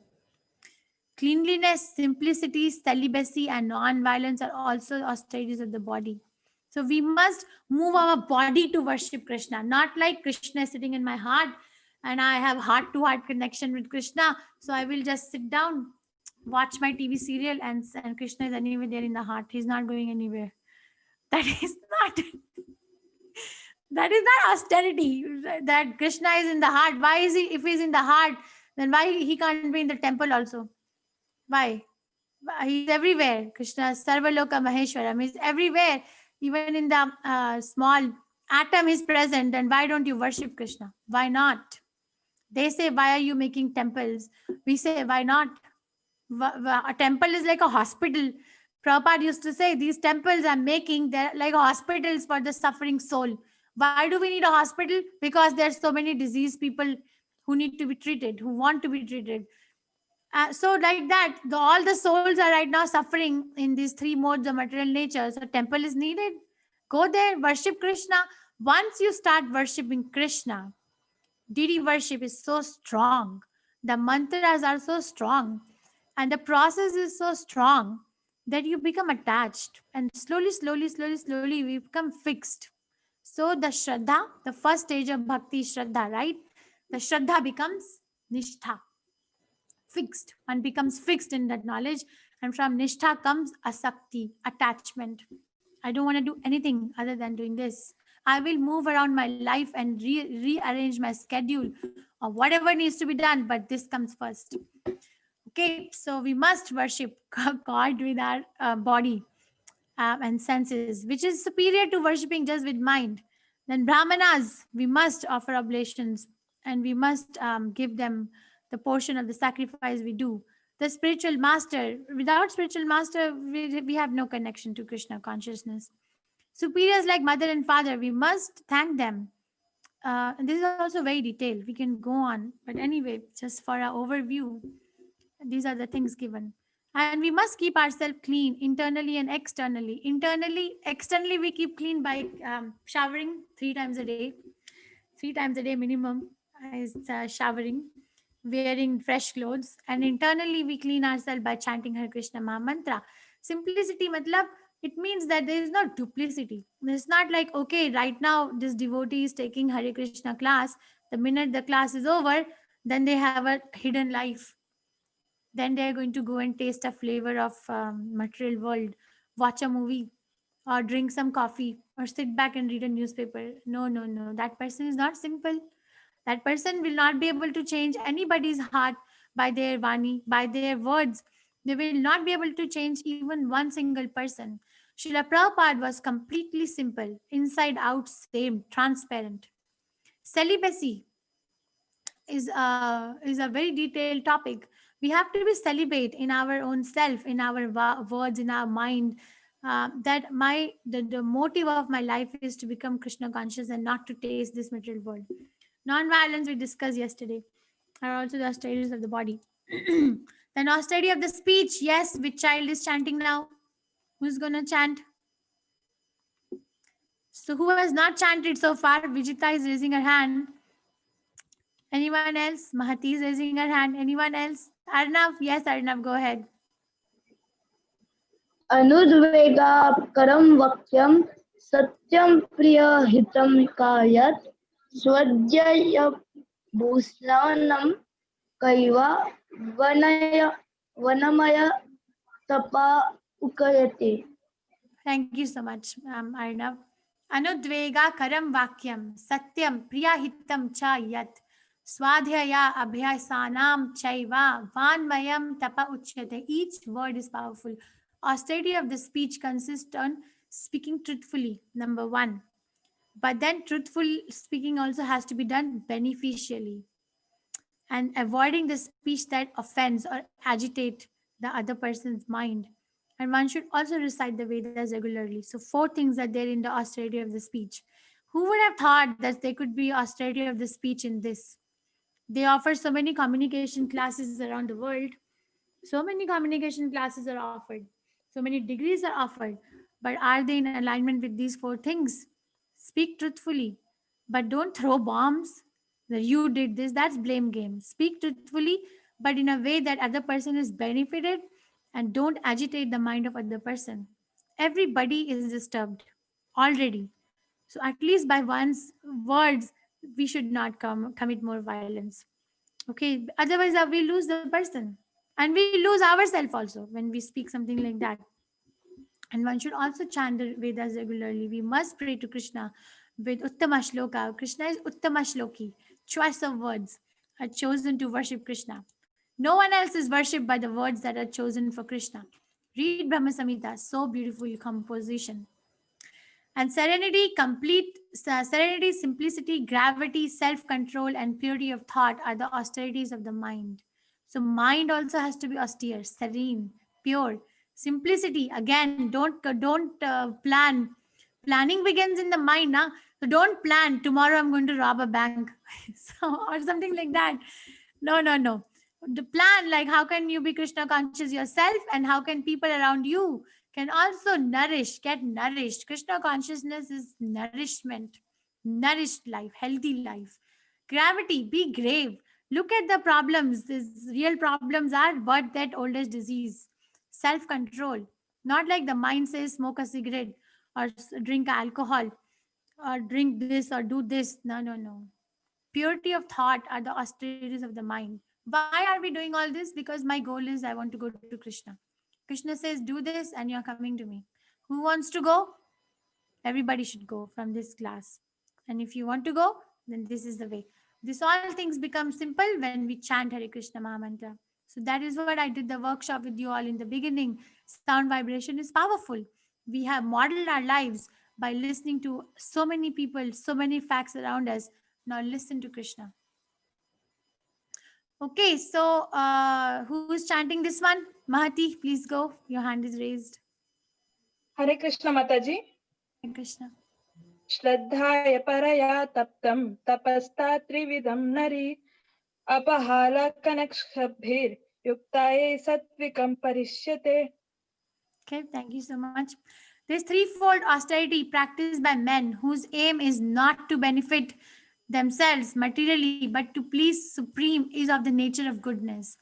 Cleanliness, simplicity, celibacy, and non-violence are also austerities of the body. So we must move our body to worship Krishna, not like Krishna is sitting in my heart and I have heart-to-heart connection with Krishna. So I will just sit down, watch my TV serial, and Krishna is anywhere there in the heart. He's not going anywhere. That is not austerity. That Krishna is in the heart. Why is he? If he's in the heart, then why he can't be in the temple also? Why? He's everywhere. Krishna Sarvaloka Maheshwaram. He's everywhere. Even in the small atom is present. Then why don't you worship Krishna? Why not? They say, why are you making temples? We say, why not? A temple is like a hospital. Prabhupada used to say, these temples I'm making, they're like hospitals for the suffering soul. Why do we need a hospital? Because there's so many diseased people who need to be treated, who want to be treated. So like that, all the souls are right now suffering in these three modes of material nature. So temple is needed. Go there, worship Krishna. Once you start worshiping Krishna, deity worship is so strong. The mantras are so strong. And the process is so strong that you become attached. And slowly, we become fixed. So the Shraddha, the first stage of Bhakti is Shraddha, right? The Shraddha becomes Nishtha. Fixed. One becomes fixed in that knowledge, and from Nishtha comes asakti, attachment. I don't want to do anything other than doing this. I will move around my life and rearrange my schedule or whatever needs to be done, but this comes first. Okay, so we must worship God with our body and senses, which is superior to worshipping just with mind. Then Brahmanas, we must offer oblations and we must give them the portion of the sacrifice we do. The spiritual master, without spiritual master, we have no connection to Krishna consciousness. Superiors like mother and father, we must thank them. And this is also very detailed. We can go on. But anyway, just for our overview, these are the things given. And we must keep ourselves clean internally and externally. Externally, we keep clean by showering 3 times a day. 3 times a day minimum is showering, wearing fresh clothes. And internally, we clean ourselves by chanting Hare Krishna Maha Mantra. Simplicity, matlab, it means that there is no duplicity. It's not like, okay, right now this devotee is taking Hare Krishna class. The minute the class is over, then they have a hidden life. Then they're going to go and taste a flavor of material world, watch a movie, or drink some coffee, or sit back and read a newspaper. No. That person is not simple. That person will not be able to change anybody's heart by their vani, by their words. They will not be able to change even one single person. Srila Prabhupada was completely simple, inside out, same, transparent. Celibacy is a very detailed topic. We have to be celibate in our own self, in our words, in our mind. That the motive of my life is to become Krishna conscious and not to taste this material world. Non-violence we discussed yesterday are also the austerities of the body. Then austerity of the speech. Yes, which child is chanting now? Who's gonna chant? So who has not chanted so far? Vijita is raising her hand. Anyone else? Mahati is raising her hand. Anyone else? Arnav? Yes, Arnav, go ahead. अनुद्वेगाकरं वक्यं सत्यं प्रियहितं कायत् स्वज्ययभूषणं कैव वनमय तपा उकयते. Thank you so much, Arnav. Anudvega karam vakyam satyam priyahitam cha yat swadhyaya abhyasanam chaiva vanmayam tapa uchyate. Each word is powerful. Austerity of the speech consists on speaking truthfully, number one. But then truthful speaking also has to be done beneficially and avoiding the speech that offends or agitate the other person's mind. And one should also recite the Vedas regularly. So 4 things are there in the austerity of the speech. Who would have thought that there could be austerity of the speech in this? They offer so many communication classes around the world. So many communication classes are offered. So many degrees are offered. But are they in alignment with these 4 things? Speak truthfully, but don't throw bombs. That you did this, that's blame game. Speak truthfully, but in a way that other person is benefited, and don't agitate the mind of other person. Everybody is disturbed already. So at least by one's words, we should not commit more violence. Okay, otherwise we lose the person. And we lose ourselves also when we speak something like that. And one should also chant the Vedas regularly. We must pray to Krishna with Uttama Shloka. Krishna is Uttama Shloki. Choice of words are chosen to worship Krishna. No one else is worshipped by the words that are chosen for Krishna. Read Brahma Samhita, so beautiful composition. And serenity, simplicity, gravity, self-control, and purity of thought are the austerities of the mind. So mind also has to be austere, serene, pure. Simplicity, again, don't plan. Planning begins in the mind, now. So don't plan tomorrow I'm going to rob a bank, or something like that. No. The plan, like how can you be Krishna conscious yourself, and how can people around you can also get nourished. Krishna consciousness is nourishment, nourished life, healthy life. Gravity, be grave. Look at the problems. These real problems are birth, that old age disease. Self-control. Not like the mind says smoke a cigarette or drink alcohol or drink this or do this. No. Purity of thought are the austerities of the mind. Why are we doing all this? Because my goal is I want to go to Krishna. Krishna says, do this and you're coming to me. Who wants to go? Everybody should go from this class. And if you want to go, then this is the way. This all things become simple when we chant Hare Krishna Mahamantra. So that is what I did the workshop with you all in the beginning. Sound vibration is powerful. We have modeled our lives by listening to so many people, so many facts around us. Now listen to Krishna. Okay, so who's chanting this one? Mahati, please go. Your hand is raised. Hare Krishna Mataji. Hare Krishna. Shraddhaya paraya taptam tapasta trividam nari apahala kanakshbhir yuktaye satvikam parishyate. Okay, thank you so much. This threefold austerity practiced by men whose aim is not to benefit themselves materially but to please Supreme is of the nature of goodness.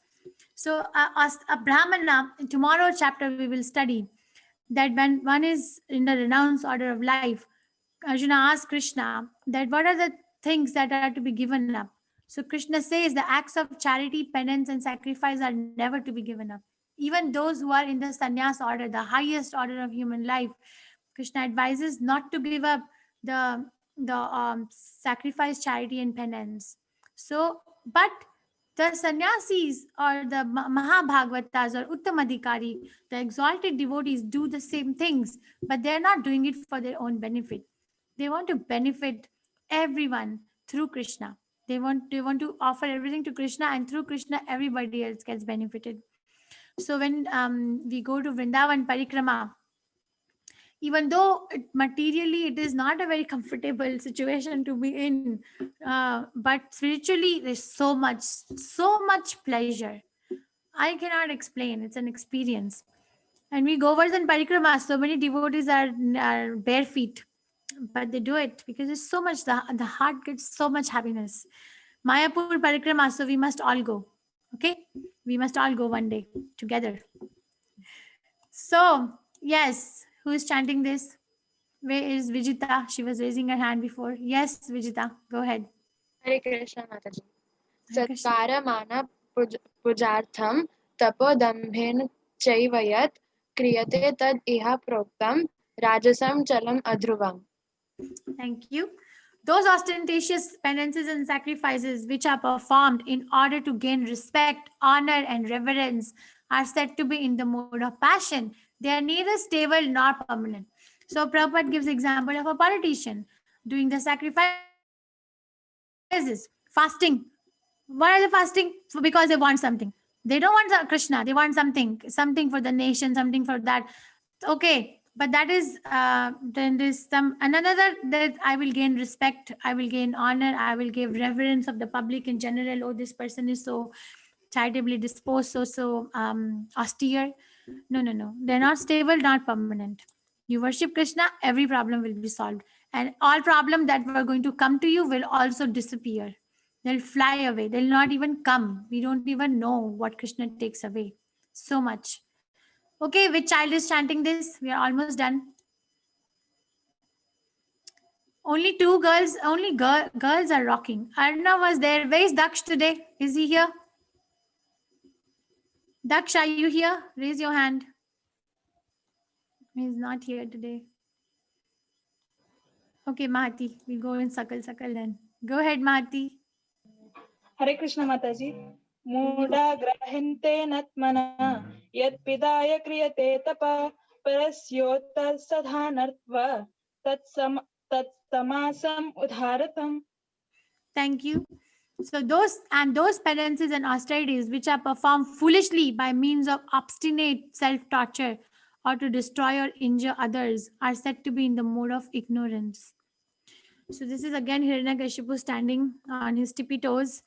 So a Brahmana, in tomorrow chapter we will study that when one is in the renounced order of life, Arjuna asked Krishna that what are the things that are to be given up. So Krishna says the acts of charity, penance and sacrifice are never to be given up. Even those who are in the sannyas order, the highest order of human life, Krishna advises not to give up the sacrifice, charity and penance. So, but The sannyasis or the Mahabhagavatas or Uttamadhikari, the exalted devotees, do the same things, but they're not doing it for their own benefit. They want to benefit everyone through Krishna. They want to offer everything to Krishna, and through Krishna, everybody else gets benefited. So when we go to Vrindavan Parikrama, even though materially it is not a very comfortable situation to be in, but spiritually there's so much pleasure. I cannot explain. It's an experience. And we go Govardhan Parikrama, so many devotees are bare feet, but they do it because there's so much, the heart gets so much happiness. Mayapur Parikrama, so we must all go. Okay, we must all go one day together. So yes, who is chanting this? Where is Vijita? She was raising her hand before. Yes, Vijita, go ahead. Hare Krishna Mataji. Hare Krishna. Satkaramana pujartham tapodambhen chaivayat kriyate tad iha proktam rajasam chalam adhruvam. Thank you. Those ostentatious penances and sacrifices which are performed in order to gain respect, honor, and reverence are said to be in the mode of passion. They are neither stable nor permanent. So Prabhupada gives example of a politician doing the sacrifices, fasting. Why are they fasting? Because they want something. They don't want Krishna. They want something for the nation, something for that. Okay, but that is then there's some another that I will gain respect, I will gain honor, I will give reverence of the public in general. Oh, this person is so charitably disposed, so austere. No, they're not stable, not permanent. You worship Krishna, every problem will be solved, and all problem that were going to come to you will also disappear. They'll fly away. They'll not even come. We don't even know what Krishna takes away. So much. Okay, which child is chanting this? We are almost done. Only two girls, girls are rocking. Arna was there. Where is Daksh today? Is he here? Daksh, are you here? Raise your hand. He's not here today. Okay, Mahati. We'll go in Sakal then. Go ahead, Mahati. Hare Krishna Mataji. Muda grahinte natmana yat pidaya kriyate tapa parasyota sadhanartva tamasam udharatam. Thank you. So those penances and austerities which are performed foolishly by means of obstinate self-torture or to destroy or injure others are said to be in the mode of ignorance. So this is again Hiranyakashipu standing on his tippy toes,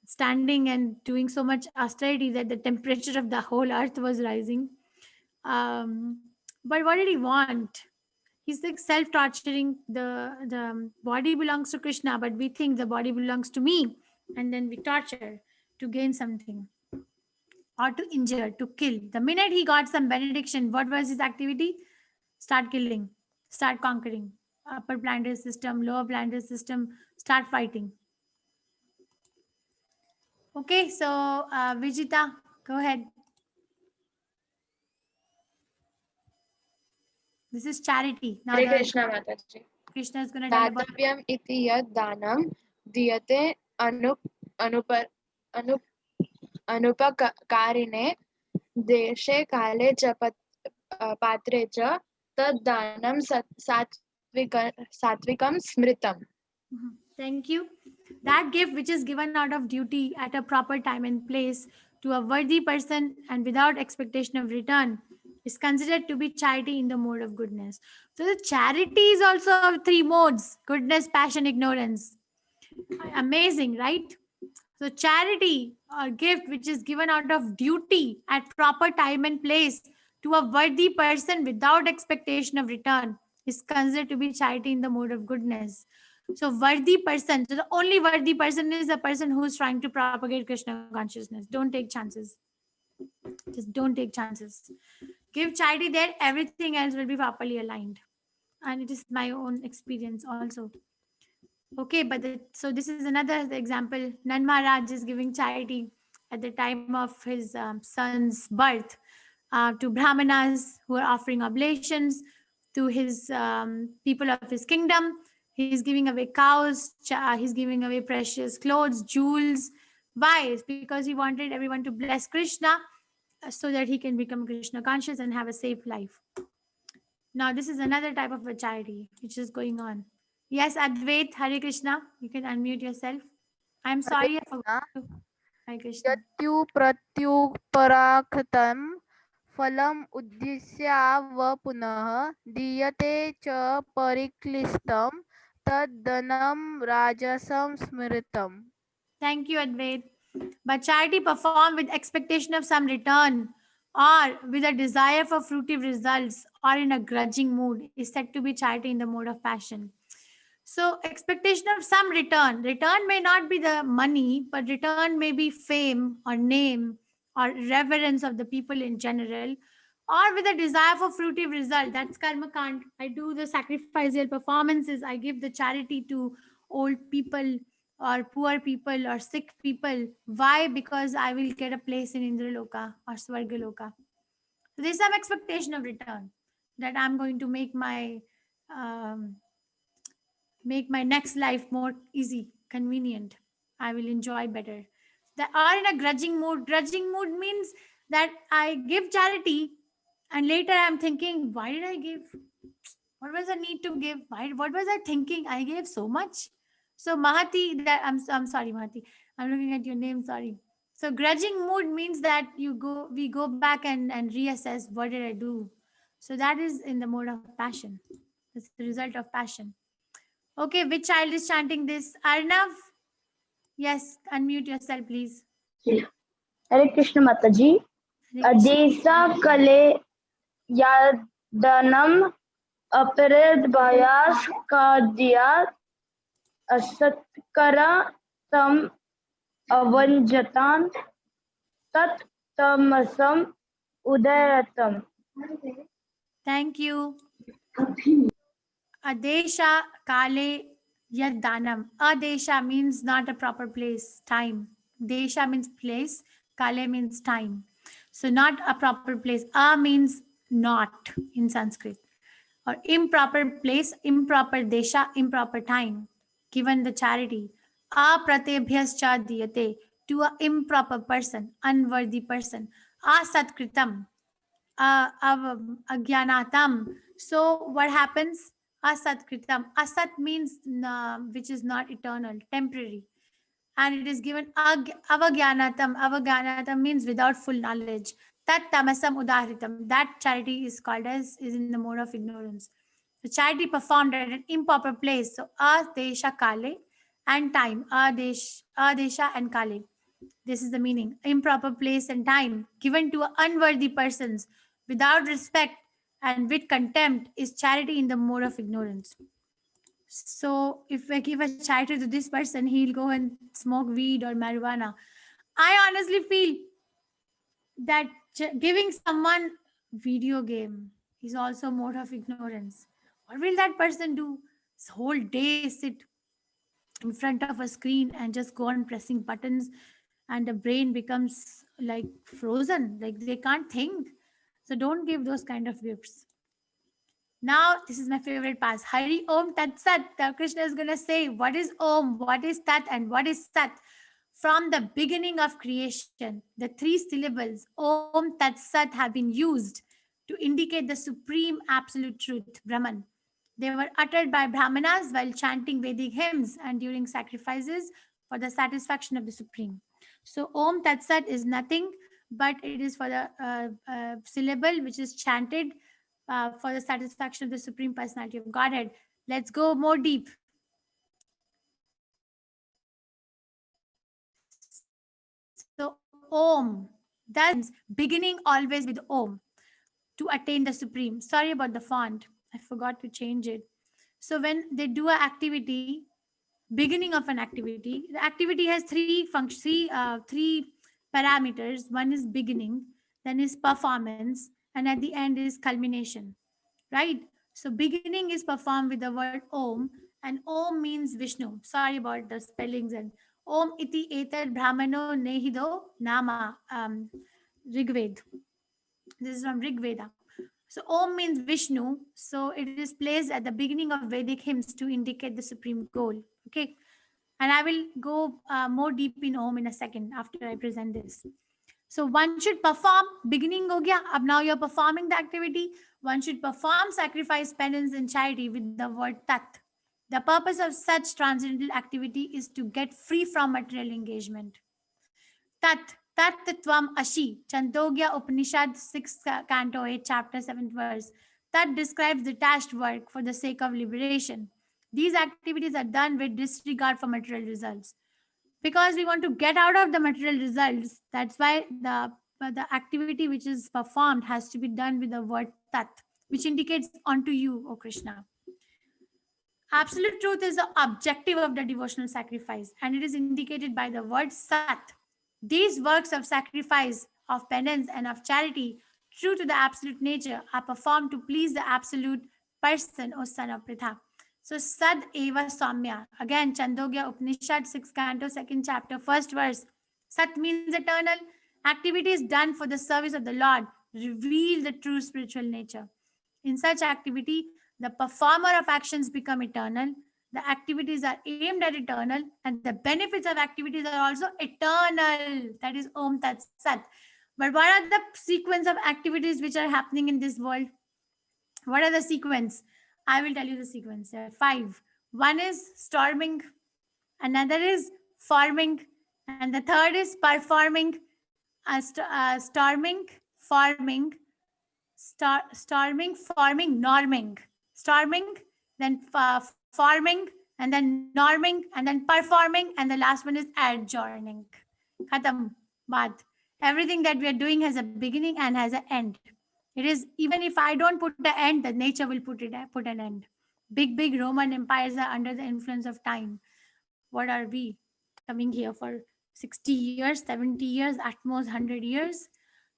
standing and doing so much austerity that the temperature of the whole earth was rising. But what did he want? He's like self-torturing. The body belongs to Krishna, but we think the body belongs to me, and then we torture to gain something or to injure, to kill. The minute he got some benediction, what was his activity? Start killing, start conquering. Upper planetary system, lower planetary system, start fighting. Okay, so Vijita, go ahead. This is charity. Now Hare Krishna Mataji. Krishna is going to tell about Datavyam iti yad danam diyate anupakarine deshe kale cha patre cha tad danam satvikam smritam. Thank you. That gift which is given out of duty at a proper time and place to a worthy person and without expectation of return is considered to be charity in the mode of goodness. So the charity is also of three modes: goodness, passion, ignorance. Amazing, right? So charity or gift which is given out of duty at proper time and place to a worthy person without expectation of return is considered to be charity in the mode of goodness. So worthy person, so the only worthy person is the person who's trying to propagate Krishna consciousness. Don't take chances. Just don't take chances. Give charity there, everything else will be properly aligned. And it is my own experience also. Okay, but so this is another example. Nan Maharaj is giving charity at the time of his son's birth to Brahmanas who are offering oblations, to his people of his kingdom. He's giving away cows, he's giving away precious clothes, jewels, Why? It's because he wanted everyone to bless Krishna so that he can become Krishna conscious and have a safe life. Now, this is another type of a charity which is going on. Yes, Advait, Hare Krishna. You can unmute yourself. I'm sorry, I forgot you. Hare Krishna. यत्यु प्रत्युपराकृतं फलम् उद्दिश्य व पुनः दीयते च परिक्लिष्टं तद्धनं राजसं स्मृतम्. Thank you, Advait. But charity performed with expectation of some return or with a desire for fruitive results or in a grudging mood is said to be charity in the mode of passion. So expectation of some return. Return may not be the money, but return may be fame or name or reverence of the people in general, or with a desire for fruitive result. That's karma kant. I do the sacrificial performances. I give the charity to old people or poor people or sick people. Why? Because I will get a place in Indraloka or Swargaloka. So there's some expectation of return that I'm going to make my next life more easy, convenient. I will enjoy better. That are in a grudging mood. Grudging mood means that I give charity and later I'm thinking, why did I give? What was the need to give? Why? What was I thinking? I gave so much. So Mahati, that I'm sorry, Mahati. I'm looking at your name. Sorry. So grudging mood means that we go back and reassess what did I do. So that is in the mode of passion. It's the result of passion. Okay, which child is chanting this? Arnav? Yes, unmute yourself, please. Hare Krishna Mataji. Hare Krishna. Adesa kale yadanam apared bayas kadiyat asatkara tam avanjatan tat tamasam udaratam. Thank you. Adesha kale yad danam. Adesha means not a proper place, time. Desha means place. Kale means time. So not a proper place. A means not in Sanskrit. Or improper place, improper desha, improper time. Given the charity. Apratebhyascha diyate. To a improper person, unworthy person. Asatkritam. Agyanatam. So what happens? Asatkritam. Asat means which is not eternal, temporary. And it is given avagyanatam. Avagyanatam means without full knowledge. Tat tamasam udahritam. That charity is called as is in the mode of ignorance. The charity performed at an improper place. So adesha kale and time. Adesha and kale. This is the meaning. Improper place and time given to unworthy persons without respect and with contempt is charity in the mode of ignorance. So if I give a charity to this person, he'll go and smoke weed or marijuana. I honestly feel that giving someone video game is also a mode of ignorance. What will that person do? His whole day sit in front of a screen and just go on pressing buttons, and the brain becomes like frozen, like they can't think. So don't give those kind of gifts. Now, this is my favorite part. Hari Om Tat Sat. Krishna is going to say, what is Om, what is Tat, and what is Sat? From the beginning of creation, the three syllables Om Tat Sat have been used to indicate the supreme absolute truth, Brahman. They were uttered by Brahmanas while chanting Vedic hymns and during sacrifices for the satisfaction of the Supreme. So Om Tat Sat is nothing but it is for the syllable which is chanted for the satisfaction of the Supreme Personality of Godhead. Let's go more deep. So Om, that's beginning always with Om to attain the Supreme. Sorry about the font. I forgot to change it. So when they do an activity, beginning of an activity, the activity has three parameters. One is beginning, then is performance, and at the end is culmination, right? So beginning is performed with the word Om, and Om means Vishnu. Sorry about the spellings. And Om iti etar brahmano nehido nama, Rigved. This is from Rig Veda. So Om means Vishnu. So it is placed at the beginning of Vedic hymns to indicate the supreme goal. Okay. And I will go more deep in Om in a second after I present this. So one should perform, beginning ho gaya, ab now you're performing the activity. One should perform sacrifice, penance and charity with the word tat. The purpose of such transcendental activity is to get free from material engagement. Tat, tat tvam ashi, Chandogya Upanishad 6th canto 8 chapter 7th verse. Tat describes detached work for the sake of liberation. These activities are done with disregard for material results. Because we want to get out of the material results, that's why the activity which is performed has to be done with the word tat, which indicates unto you, O Krishna. Absolute truth is the objective of the devotional sacrifice, and it is indicated by the word sat. These works of sacrifice, of penance, and of charity, true to the absolute nature, are performed to please the absolute person, O son of Pritha. So Sad Eva Samya. Again, Chandogya Upanishad 6th canto 2nd chapter 1st verse. Sat means eternal. Activities done for the service of the Lord reveal the true spiritual nature. In such activity, the performer of actions become eternal. The activities are aimed at eternal, and the benefits of activities are also eternal. That is Om Tat Sat. But what are the sequence of activities which are happening in this world? What are the sequence? I will tell you the sequence. There are 5. One is storming, another is forming, and the third is performing. Storming, forming, storming, forming, norming. Storming, then forming, and then norming, and then performing, and the last one is adjourning. Khatam, baat. Everything that we are doing has a beginning and has an end. It is, even if I don't put the end, the nature will put an end. Big Roman empires are under the influence of time. What are we coming here for 60 years, 70 years, at most 100 years?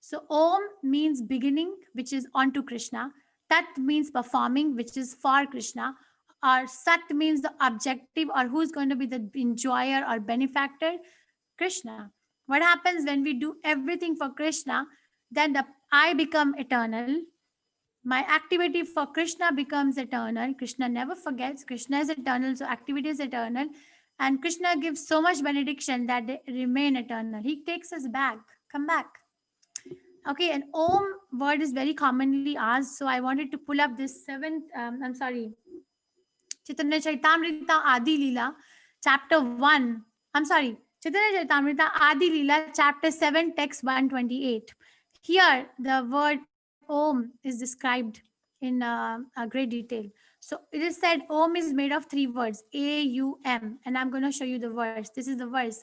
So Om means beginning, which is onto Krishna. Tat means performing, which is for Krishna. Or Sat means the objective, or who's going to be the enjoyer or benefactor? Krishna. What happens when we do everything for Krishna? Then I become eternal. My activity for Krishna becomes eternal. Krishna never forgets. Krishna is eternal, so activity is eternal. And Krishna gives so much benediction that they remain eternal. He takes us back. Come back. Okay, and Om word is very commonly asked. So I wanted to pull up this Chaitanya Charitamrita Adi Leela, chapter 1. Chaitanya Charitamrita Adi Leela, chapter 7, text 128. Here, the word Om is described in a great detail. So it is said Om is made of 3 words, A-U-M, and I'm going to show you the verse. This is the verse.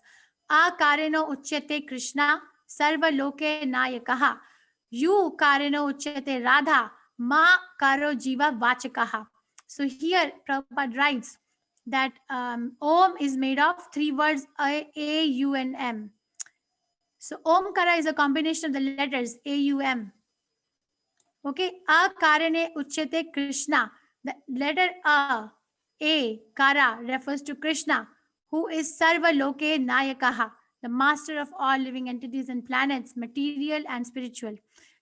Akareno uchyate Krishna sarva loke nayakaha. Yu kareno uchyate Radha ma karo jiva vachakaha. So here Prabhupada writes that Om is made of 3 words, A, U, and M. So Omkara is a combination of the letters A, U, M. Okay, Akarane uchyate Krishna. The letter A, Kara, refers to Krishna, who is Sarva Loke Nayakaha, the master of all living entities and planets, material and spiritual.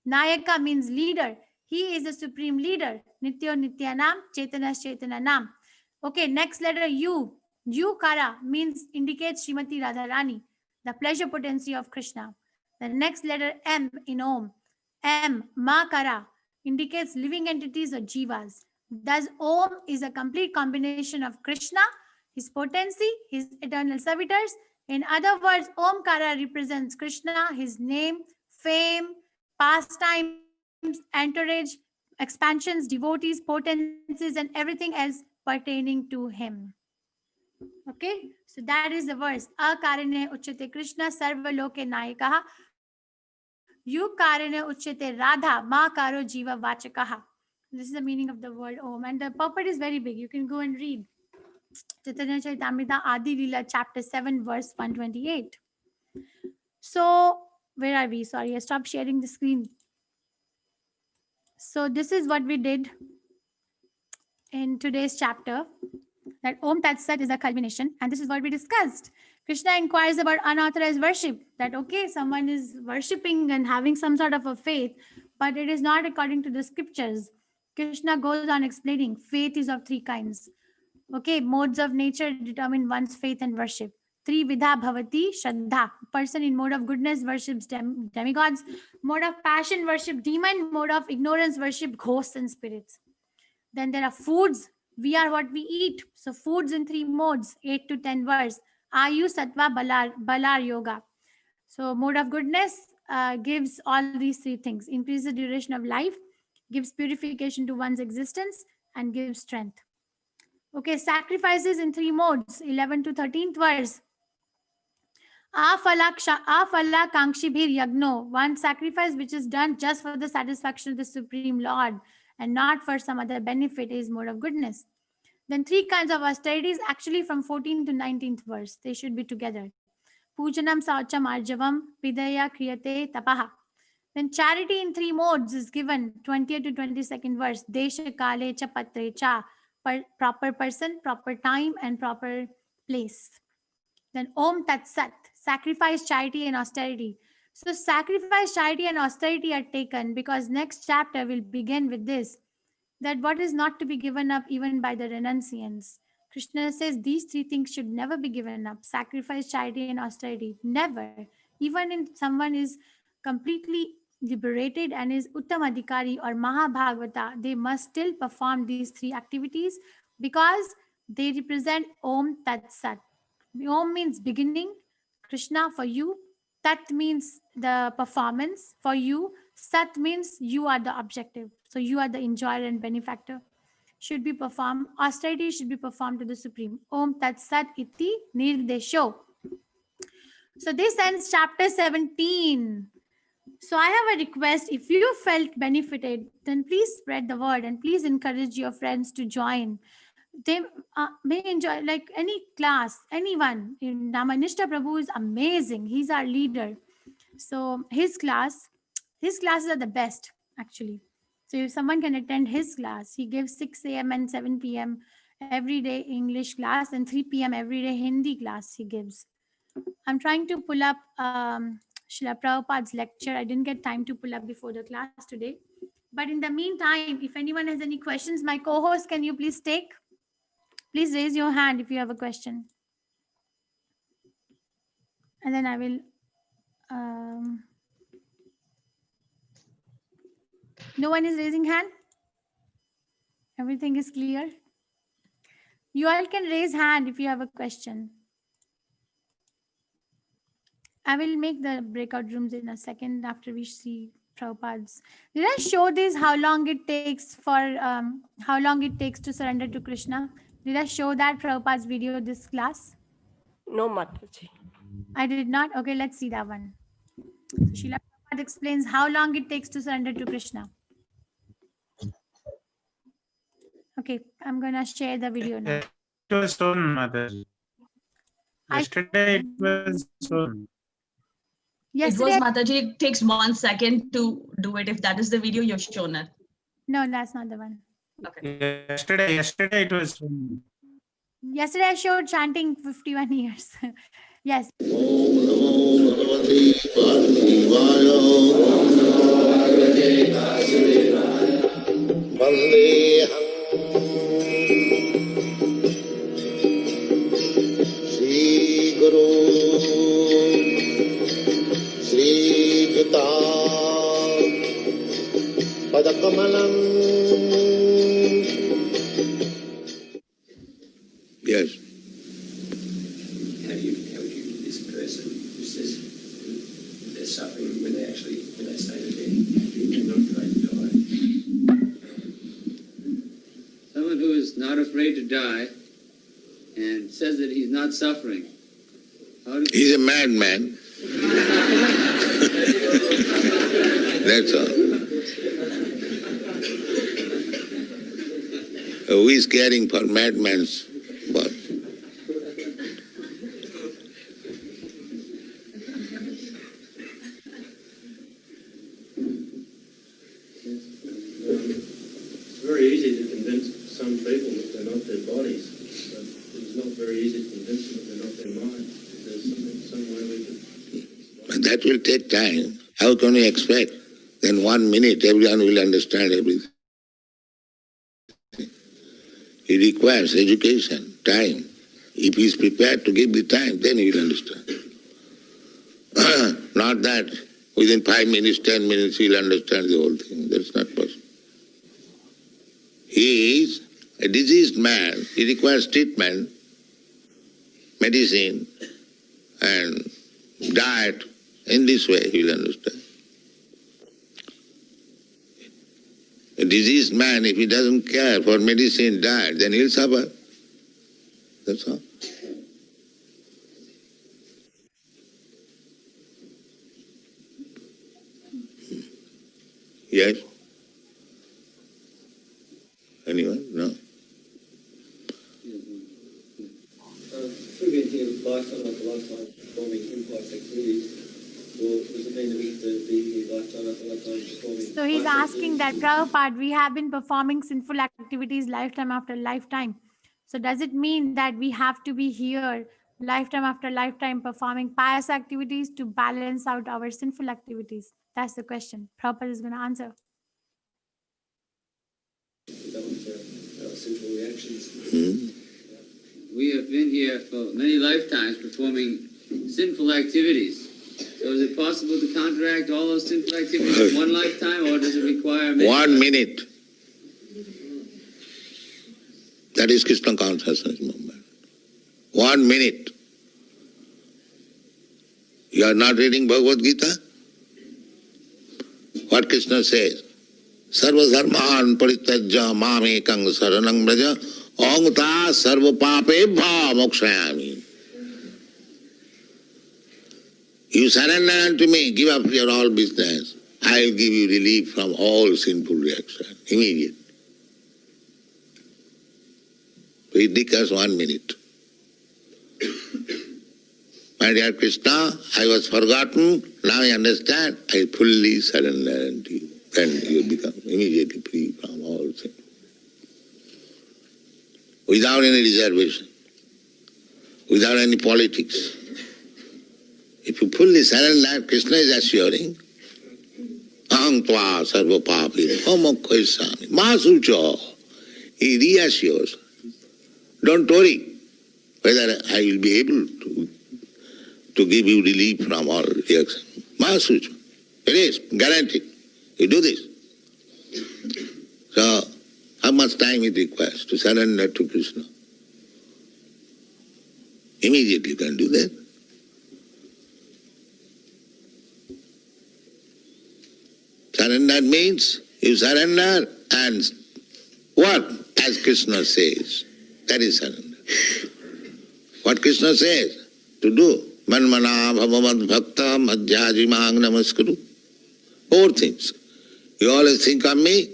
Nayaka means leader. He is the supreme leader. Nityo Nityanam, Chaitanas Chaitananam. Okay, next letter U. U Kara means indicates Srimati Radharani, the pleasure potency of Krishna. The next letter M in Om. M, Makara, indicates living entities or jivas. Thus, Om is a complete combination of Krishna, his potency, his eternal servitors. In other words, Omkara represents Krishna, his name, fame, pastimes, entourage, expansions, devotees, potencies, and everything else pertaining to him. Okay, so that is the verse. Akarane uchyate Krishna sarva loke nayakaha. Yu karane uchyate Radha ma karo jiva vachakaha. This is the meaning of the word Om, and the purport is very big. You can go and read Chaitanya Charitamrita Adi Leela, chapter 7, verse 128. So, where are we? Sorry, I stopped sharing the screen. So, this is what we did in today's chapter. That Om Tat Sat is a culmination, and this is what we discussed. Krishna inquires about unauthorized worship. That okay, someone is worshipping and having some sort of a faith, but it is not according to the scriptures. Krishna goes on explaining faith is of 3 kinds. Okay, modes of nature determine one's faith and worship. Trividha bhavati shraddha. Person in mode of goodness worships demigods. Mode of passion worship demon. Mode of ignorance worship ghosts and spirits. Then there are foods. We are what we eat. So foods in 3 modes, 8 to 10 verse. Ayu, Sattva, Balar, Yoga. So mode of goodness gives all these 3 things. Increase the duration of life, gives purification to one's existence, and gives strength. Okay, sacrifices in 3 modes, 11 to 13th verse. Afala Kankshibhir Yagno, one sacrifice which is done just for the satisfaction of the Supreme Lord and not for some other benefit is mode of goodness. Then 3 kinds of austerities, actually from 14th to 19th verse. They should be together. Pujanam Saucham Arjavam Pidaya Kriyate Tapaha. Then charity in 3 modes is given, 20th to 22nd verse. Desha Kale Cha Patre Cha. Proper person, proper time, and proper place. Then Om Tat Sat, sacrifice, charity, and austerity. So sacrifice, charity, and austerity are taken because next chapter will begin with this, that what is not to be given up even by the renunciants. Krishna says these 3 things should never be given up. Sacrifice, charity, and austerity. Never. Even if someone is completely liberated and is Uttam Adhikari or Mahabhagavata, they must still perform these 3 activities because they represent Om Tat Sat. Om means beginning, Krishna for you. Tat means the performance for you. Sat means you are the objective. So you are the enjoyer and benefactor. Should be performed. Austerity should be performed to the Supreme. Om Tat Sat Iti Nirdesho. So this ends chapter 17. So I have a request. If you felt benefited, then please spread the word and please encourage your friends to join. They may enjoy like any class, anyone. Namanishta Prabhu is amazing. He's our leader. So his classes are the best actually. So if someone can attend his class, he gives 6 a.m. and 7 p.m. every day English class and 3 p.m. every day Hindi class he gives. I'm trying to pull up Srila Prabhupada's lecture. I didn't get time to pull up before the class today. But in the meantime, if anyone has any questions, my co-host, can you please take? Please raise your hand if you have a question. And then I will... no one is raising hand? Everything is clear? You all can raise hand if you have a question. I will make the breakout rooms in a second after we see Prabhupada's. Did I show this how long it takes to surrender to Krishna? Did I show that Prabhupada's video this class? No, Mataji. I did not. Okay, let's see that one. So Srila Prabhupada explains how long it takes to surrender to Krishna. Okay, I'm gonna share the video now. It was shown, Mataji. Yesterday it was shown. Yesterday, it was Mataji. It takes 1 second to do it. If that is the video, you've shown it. no, that's not the one. Okay. Yesterday it was shown. Yesterday I showed chanting 51 years. Yes. Shri Guru Shri Juta Padakamalam. Yes. How do you this person who says they're suffering when they say that they're not afraid to die? Someone who is not afraid to die and says that he's not suffering. He's a madman. That's all. Who is caring for madman's work? It's very easy to convince some people that they're not their bodies, but it's not very easy to convince them that they're not their mind. There's some way we can... But that will take time. How can we expect? Then 1 minute everyone will understand everything. He requires education, time. If he is prepared to give the time, then he will understand. Not that within 5 minutes, 10 minutes, he will understand the whole thing. That's not possible. He is a diseased man. He requires treatment, medicine, and diet. In this way, he will understand. A diseased man, if he doesn't care for medicine, diet, then he'll suffer. That's all. Yes? Anyone? No? Previously, lifetime after lifetime performing impulse activities. Well, does it mean that we have to be here lifetime after lifetime performing? So he's asking that, Prabhupada, we have been performing sinful activities lifetime after lifetime. So does it mean that we have to be here lifetime after lifetime performing pious activities to balance out our sinful activities? That's the question. Prabhupada is going to answer. Sinful reactions. We have been here for many lifetimes performing sinful activities. So is it possible to counteract all those sinful activities in one lifetime, or does it require many 1 minute. That is Krishna consciousness movement. 1 minute. You are not reading Bhagavad Gita? What Krishna says? Sarva dharman parityajya mamekang saranang braja ongta sarva papebha mokshayami. You surrender unto me, give up your all business. I will give you relief from all sinful reaction. Immediate. It requires 1 minute. My dear Krishna, I was forgotten. Now I understand. I fully surrender unto you. Then you become immediately free from all sin. Without any reservation. Without any politics. If you fully surrender, Krishna is assuring, Aham tva sarva papi mokhaisami masucho. He reassures. Don't worry whether I will be able to give you relief from all reaction. Masucho. It is guaranteed. You do this. So, how much time it requires to surrender to Krishna? Immediately you can do that. Surrender means you surrender and work as Krishna says. That is surrender. What Krishna says to do. Manmana bhavavad bhakta madhyajimang namaskuru. 4 things. You always think of me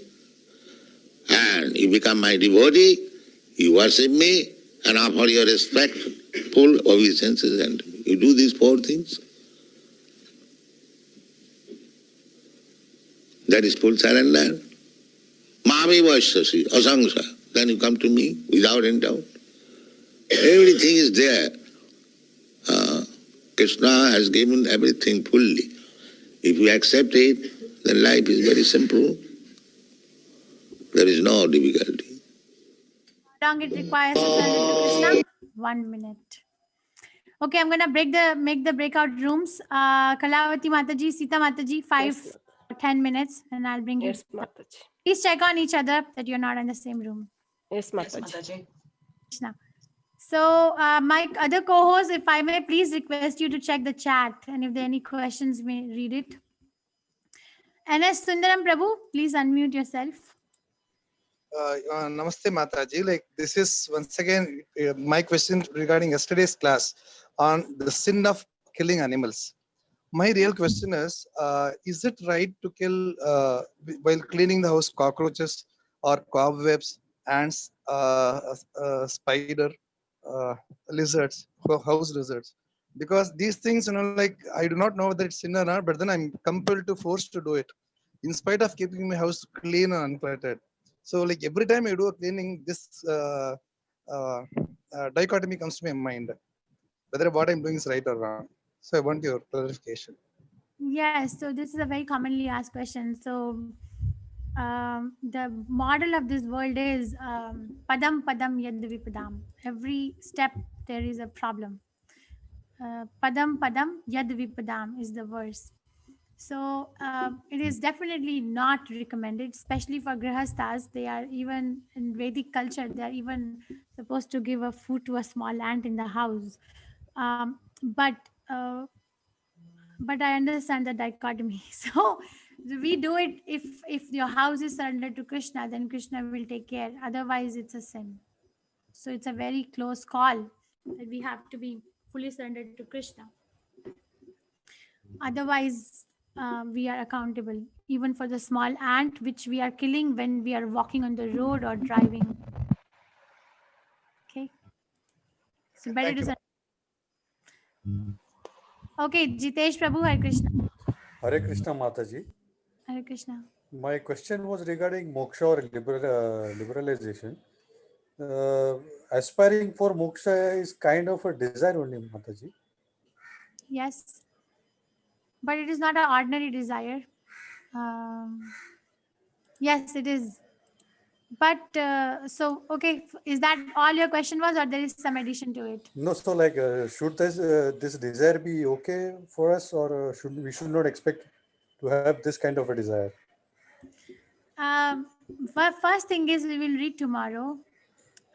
and you become my devotee, you worship me and offer your respect, full obeisances unto me. You do these 4 things. That is full surrender. Mami vaishyasi, asangsa. Then you come to me without any doubt. Everything is there. Krishna has given everything fully. If you accept it, then life is very simple. There is no difficulty. How long it requires to surrender to Krishna? 1 minute. Okay, I'm going to make the breakout rooms. Kalavati Mataji, Sita Mataji, 5 or 10 minutes, and I'll bring you. Yes, Mataji. Please check on each other that you're not in the same room. Yes, Mataji. Krishna. So, my other co-host, if I may please request you to check the chat, and if there are any questions, may read it. NS Sundaram Prabhu, please unmute yourself. Namaste Mataji. Like this is once again my question regarding yesterday's class on the sin of killing animals. My real question is it right to kill while cleaning the house cockroaches or cobwebs, ants, spider, lizards, house lizards? Because these things, like I do not know whether it's sin or not, but then I'm compelled to force to do it, in spite of keeping my house clean and uncluttered. So, like every time I do a cleaning, this dichotomy comes to my mind, whether what I'm doing is right or wrong. So, I want your clarification. Yes, so this is a very commonly asked question. So, the model of this world is padam padam yad vipadam. Every step there is a problem. Padam padam yad vipadam is the verse. So it is definitely not recommended, especially for grihastas. They are even in Vedic culture, they are even supposed to give a food to a small ant in the house. Um, but uh, but I understand the dichotomy. So we do it if your house is surrendered to Krishna, then Krishna will take care. Otherwise, it's a sin. So it's a very close call that we have to be fully surrendered to Krishna. Otherwise, we are accountable even for the small ant which we are killing when we are walking on the road or driving. Okay. So better to. Okay, Jitesh Prabhu, Hare Krishna. Hare Krishna Mataji. Hare Krishna. My question was regarding moksha or liberalization. Aspiring for moksha is kind of a desire only, Mataji. Yes. But it is not an ordinary desire. Yes, it is. But so, okay, is that all your question was, or there is some addition to it? No, so like, should this desire be okay for us, or should not expect to have this kind of a desire? First thing is we will read tomorrow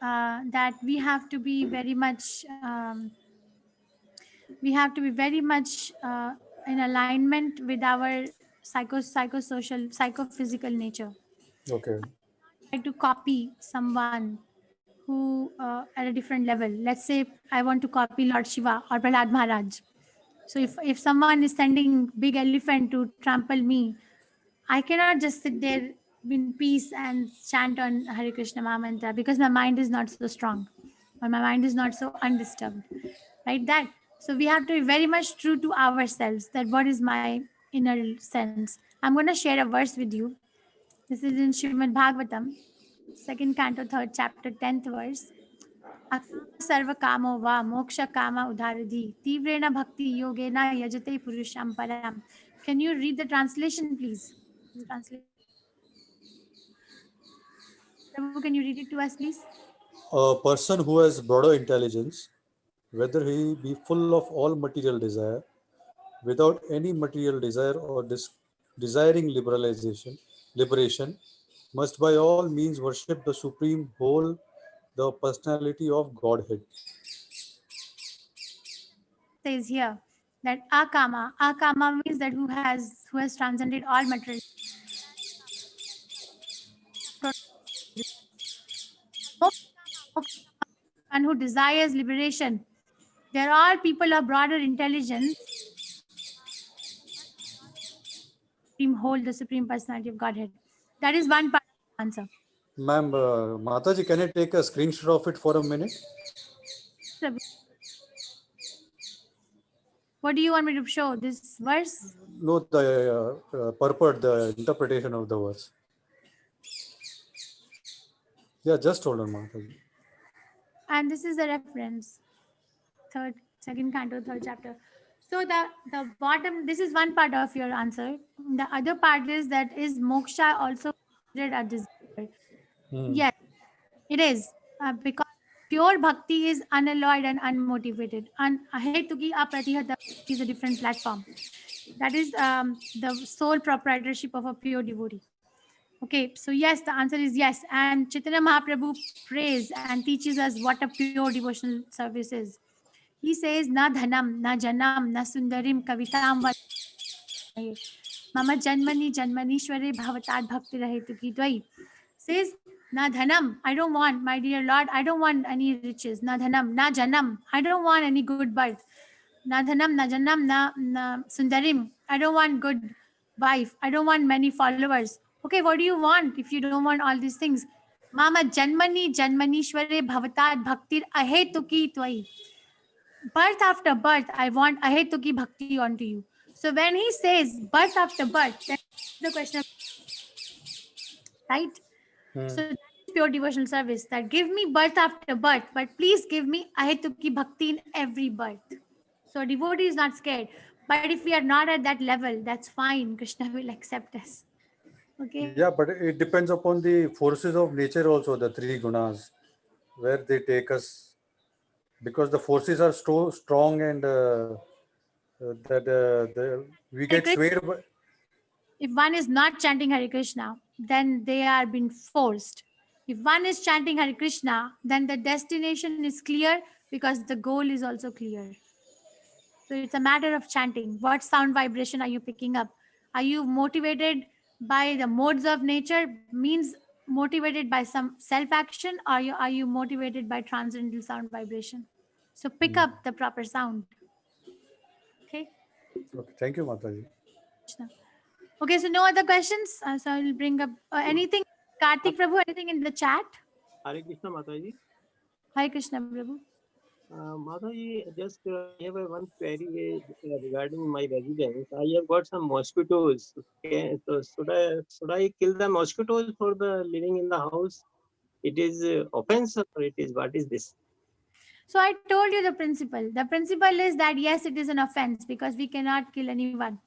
that we have to be very much in alignment with our psychosocial, psychophysical nature. Okay. Try to copy someone who at a different level. Let's say I want to copy Lord Shiva or Prahlad Maharaj. So if someone is sending big elephant to trample me, I cannot just sit there in peace and chant on Hare Krishna Maha Mantra because my mind is not so strong or my mind is not so undisturbed. Right? That. So we have to be very much true to ourselves, that what is my inner sense. I'm going to share a verse with you. This is in Srimad Bhagavatam, 2nd canto, 3rd chapter, 10th verse. Sarva kamo va moksha kama udharadhi tivrena bhakti yogena yajate purusham param. Can you read the translation, please? The translation. Can you read it to us, please? A person who has broader intelligence, whether he be full of all material desire, without any material desire or desiring liberation, must by all means worship the supreme whole, the personality of Godhead. Says here that akama means that who has transcended all material. And who desires liberation. There are people of broader intelligence. Hold the supreme personality of Godhead. That is one part of the answer. Ma'am, Mataji, can I take a screenshot of it for a minute? What do you want me to show? This verse? No, the purport, the interpretation of the verse. Yeah, just hold on, Mataji. And this is the reference. 2nd canto, 3rd chapter. So the bottom, this is one part of your answer. The other part is that is moksha also considered a desire? Yes, it is. Because pure bhakti is unalloyed and unmotivated. And ahetuki apratihata is a different platform. That is the sole proprietorship of a pure devotee. Okay, so yes, the answer is yes. And Chaitanya Mahaprabhu prays and teaches us what a pure devotional service is. He says, na dhanam, na janam, na sundarim kavitam mama janmani janmanishware bhavatad bhakti rahetuki dvai. Says, na dhanam, I don't want, my dear Lord, I don't want any riches. Na dhanam, na janam, I don't want any good birth. Na dhanam, na janam, na sundarim, I don't want good wife. I don't want many followers. Okay, what do you want if you don't want all these things? Mama janmani janmanishware bhavatad bhaktir ahetuki tvai. Birth after birth, I want ahetuki bhakti onto you. So when he says birth after birth, then the question, right? So that is pure devotional service. That give me birth after birth, but please give me ahetuki bhakti in every birth. So a devotee is not scared. But if we are not at that level, that's fine. Krishna will accept us. Okay. Yeah, but it depends upon the forces of nature also, the three gunas, where they take us, because the forces are so strong and we get swayed by. If one is not chanting Hare Krishna, then they are being forced. If one is chanting Hare Krishna, then the destination is clear because the goal is also clear. So it's a matter of chanting. What sound vibration are you picking up? Are you motivated by the modes of nature, means motivated by some self-action, or are you motivated by transcendental sound vibration? So pick up the proper sound. Okay. Okay, thank you, Mataji. Okay, so no other questions. So I will bring up anything. Kartik Prabhu, anything in the chat? Hare Krishna Mataji. Hare Krishna Prabhu. Mataji, just I have one query regarding my residence. I have got some mosquitoes. Okay, so should I kill the mosquitoes for the living in the house? It is offense or it is what is this? So I told you the principle. The principle is that yes, it is an offense because we cannot kill anyone.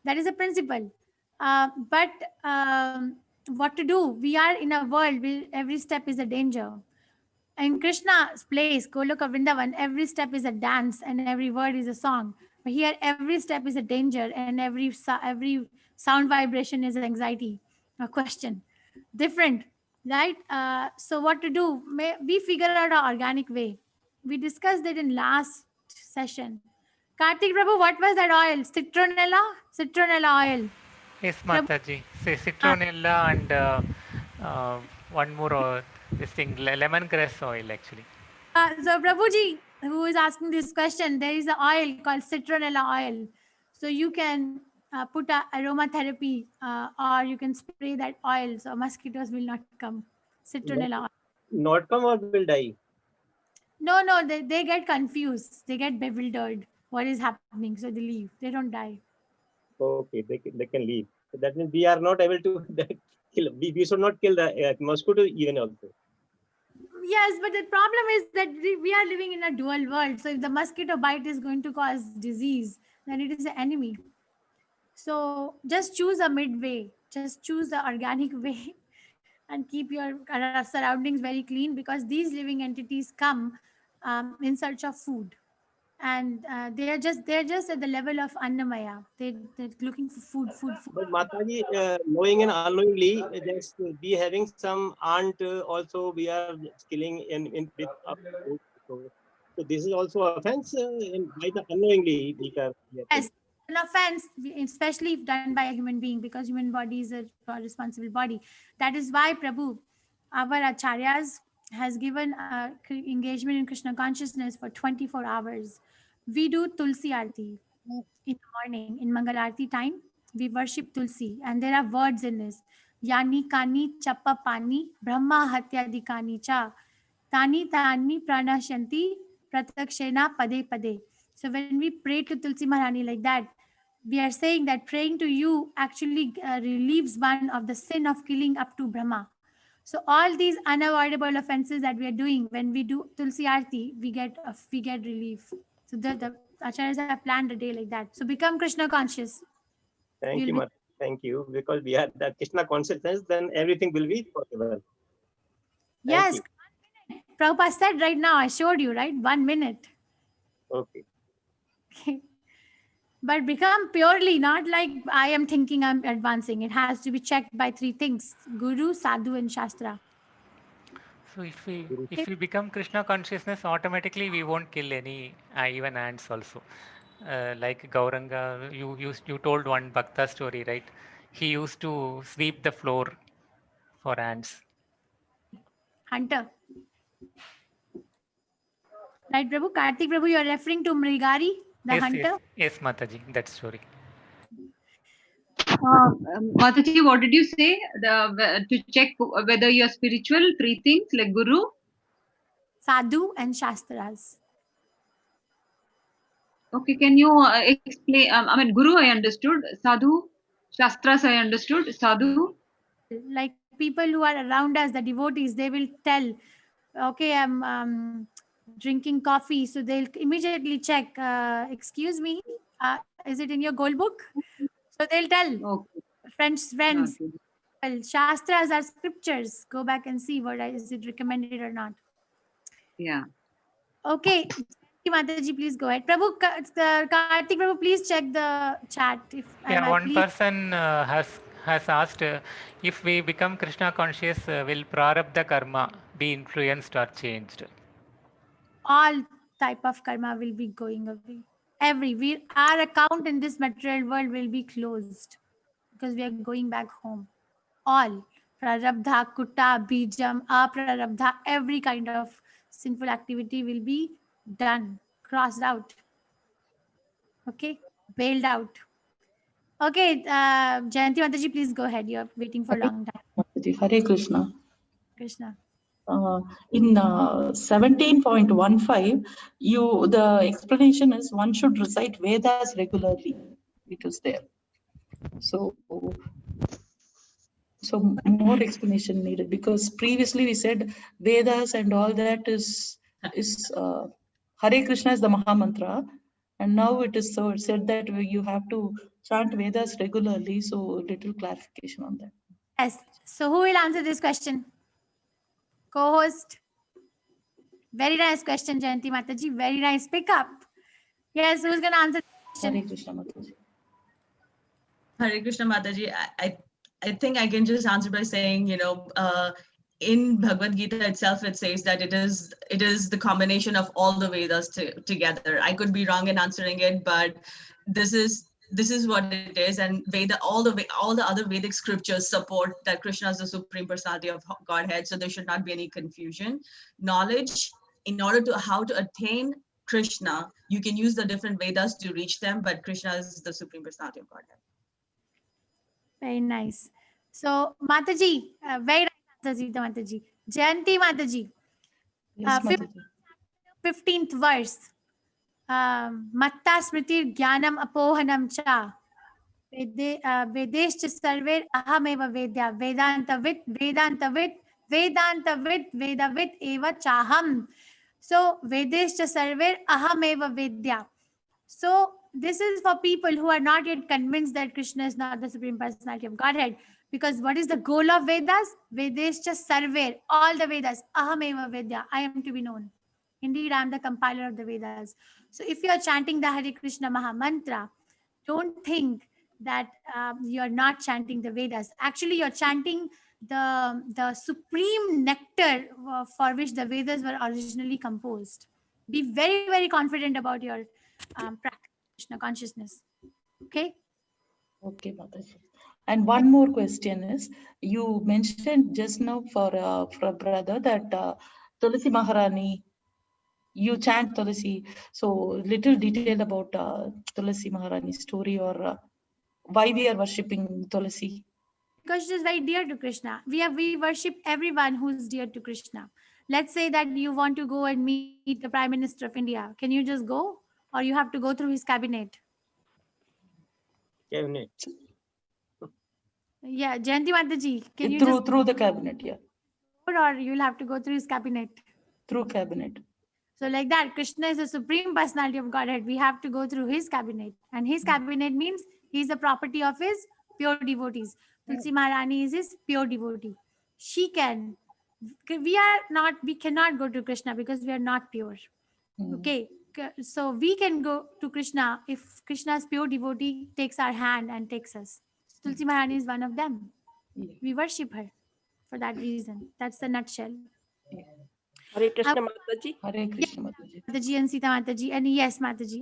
That is a principle. But what to do? We are in a world where every step is a danger. In Krishna's place, Goloka Vrindavan, every step is a dance and every word is a song. But here, every step is a danger and every sound vibration is anxiety, a question. Different, right? So what to do? We figure out an organic way. We discussed it in last session. Kartik Prabhu, what was that oil? Citronella? Citronella oil. Yes, Mataji. Say citronella and one more this thing, lemongrass oil actually. So Prabhuji, who is asking this question, there is an oil called citronella oil. So you can put aromatherapy or you can spray that oil so mosquitoes will not come. Citronella oil. Not come or will die? No, they get confused. They get bewildered. What is happening? So they leave. They don't die. Okay, they can leave. So that means we are not able to kill. We should not kill the mosquito even also. Yes, but the problem is that we are living in a dual world. So if the mosquito bite is going to cause disease, then it is an enemy. So just choose a midway. Just choose the organic way and keep your surroundings very clean because these living entities come in search of food. And they're just at the level of Annamaya. They're looking for food. But Mataji, knowing and unknowingly, just be having some aunt also we are killing in with food. So this is also offense by the unknowingly we are. Yes, an offense, especially if done by a human being, because human body is a responsible body. That is why Prabhu, our acharyas, has given engagement in Krishna consciousness for 24 hours. We do Tulsi Aarti in the morning. In Mangal Aarti time, we worship Tulsi. And there are words in this. Yani kani chappa pani brahma hatyadi kani cha tani tani pranashanti pratakshena pade pade. So when we pray to Tulsi Maharani like that, we are saying that praying to you actually relieves one of the sin of killing up to Brahma. So all these unavoidable offenses that we are doing when we do Tulsi Aarti, we get relief. So the acharyas have planned a day like that. So become Krishna conscious. Thank you, thank you. Because we are the Krishna consciousness, then everything will be possible. Yes. Prabhupada said right now, I showed you, right? 1 minute. Okay. But become purely, not like I am thinking I'm advancing. It has to be checked by 3 things: Guru, Sadhu, and Shastra. So if we become Krishna consciousness, automatically we won't kill any even ants also. Like Gauranga, you told one Bhakta story, right? He used to sweep the floor for ants. Hunter. Right, Prabhu? Kartik Prabhu, you are referring to Mrigari, the hunter? Yes, Mataji, that story. Mataji, what did you say? To check whether you are spiritual, 3 things like Guru, Sadhu, and Shastras. Okay, can you explain? I mean, Guru, I understood. Sadhu, Shastras, I understood. Sadhu. Like people who are around us, the devotees, they will tell, okay, I'm drinking coffee. So they'll immediately check, excuse me, is it in your goal book? So they'll tell friends. Okay. Well, Shastras are scriptures. Go back and see what is it recommended or not. Yeah. Okay, Mataji, please go ahead. Prabhu, Karthik Prabhu, please check the chat. If Yeah, I'm one please. person has asked if we become Krishna conscious, will prarabdha karma be influenced or changed? All type of karma will be going away. Our account in this material world will be closed because we are going back home. All prarabdha, kutta, bijam, aprarabdha, every kind of sinful activity will be done, crossed out. Okay, bailed out. Okay, Jayanti Mataji, please go ahead. You're waiting for a long time. Mataji, Hare Krishna. Krishna. In 17.15, the explanation is one should recite Vedas regularly. It is there. So more explanation needed, because previously we said Vedas and all that is Hare Krishna is the Maha Mantra, and now it is said that you have to chant Vedas regularly. So little clarification on that. Yes. So who will answer this question? Co-host. Very nice question, Jayanti Mataji. Very nice pickup. Yes, who's going to answer the question? Hare Krishna Mataji. Hare Krishna Mataji. I think I can just answer by saying, in Bhagavad Gita itself, it says that it is the combination of all the Vedas together. I could be wrong in answering it, but this is what it is. And all the other Vedic scriptures support that Krishna is the Supreme Personality of Godhead. So there should not be any confusion. Knowledge, in order to how to attain Krishna, you can use the different Vedas to reach them, but Krishna is the Supreme Personality of Godhead. Very nice. So, Mataji, very nice, Mataji. Jayanti Mataji. Yes, Mataji. 15th verse. Matta smritir jnanam apohanam cha. Vedeshcha sarver ahameva vedya. Vedantavit Vedavit eva chaham. So, Vedeshcha sarver ahameva vedya. So, this is for people who are not yet convinced that Krishna is not the Supreme Personality of Godhead. Because what is the goal of Vedas? Vedeshcha sarver, all the Vedas. Ahameva vedya, I am to be known. Indeed, I am the compiler of the Vedas. So if you are chanting the Hare Krishna Maha Mantra, don't think that you are not chanting the Vedas. Actually, you're chanting the supreme nectar for which the Vedas were originally composed. Be very, very confident about your practice, Krishna consciousness. Okay? Okay, Mataji. And one more question is, you mentioned just now for a brother that Tulasi Maharani, you chant Tulasi. So little detail about Tulasi Maharani's story, or why we are worshipping Tulasi. Because she is very dear to Krishna. We worship everyone who is dear to Krishna. Let's say that you want to go and meet the Prime Minister of India. Can you just go? Or you have to go through his cabinet? Cabinet. Yeah, Jayanti Mataji, can you through the cabinet, yeah. Or you'll have to go through his cabinet? Through cabinet. So like that, Krishna is the Supreme Personality of Godhead. We have to go through his cabinet. And his cabinet means he's the property of his pure devotees. Tulsi Maharani is his pure devotee. We cannot go to Krishna because we are not pure. Okay. So we can go to Krishna if Krishna's pure devotee takes our hand and takes us. Tulsi Maharani is one of them. We worship her for that reason. That's the nutshell. Hare Krishna Mataji. Hare Krishna Mataji. Mataji and Sita Mataji. And yes, Mataji.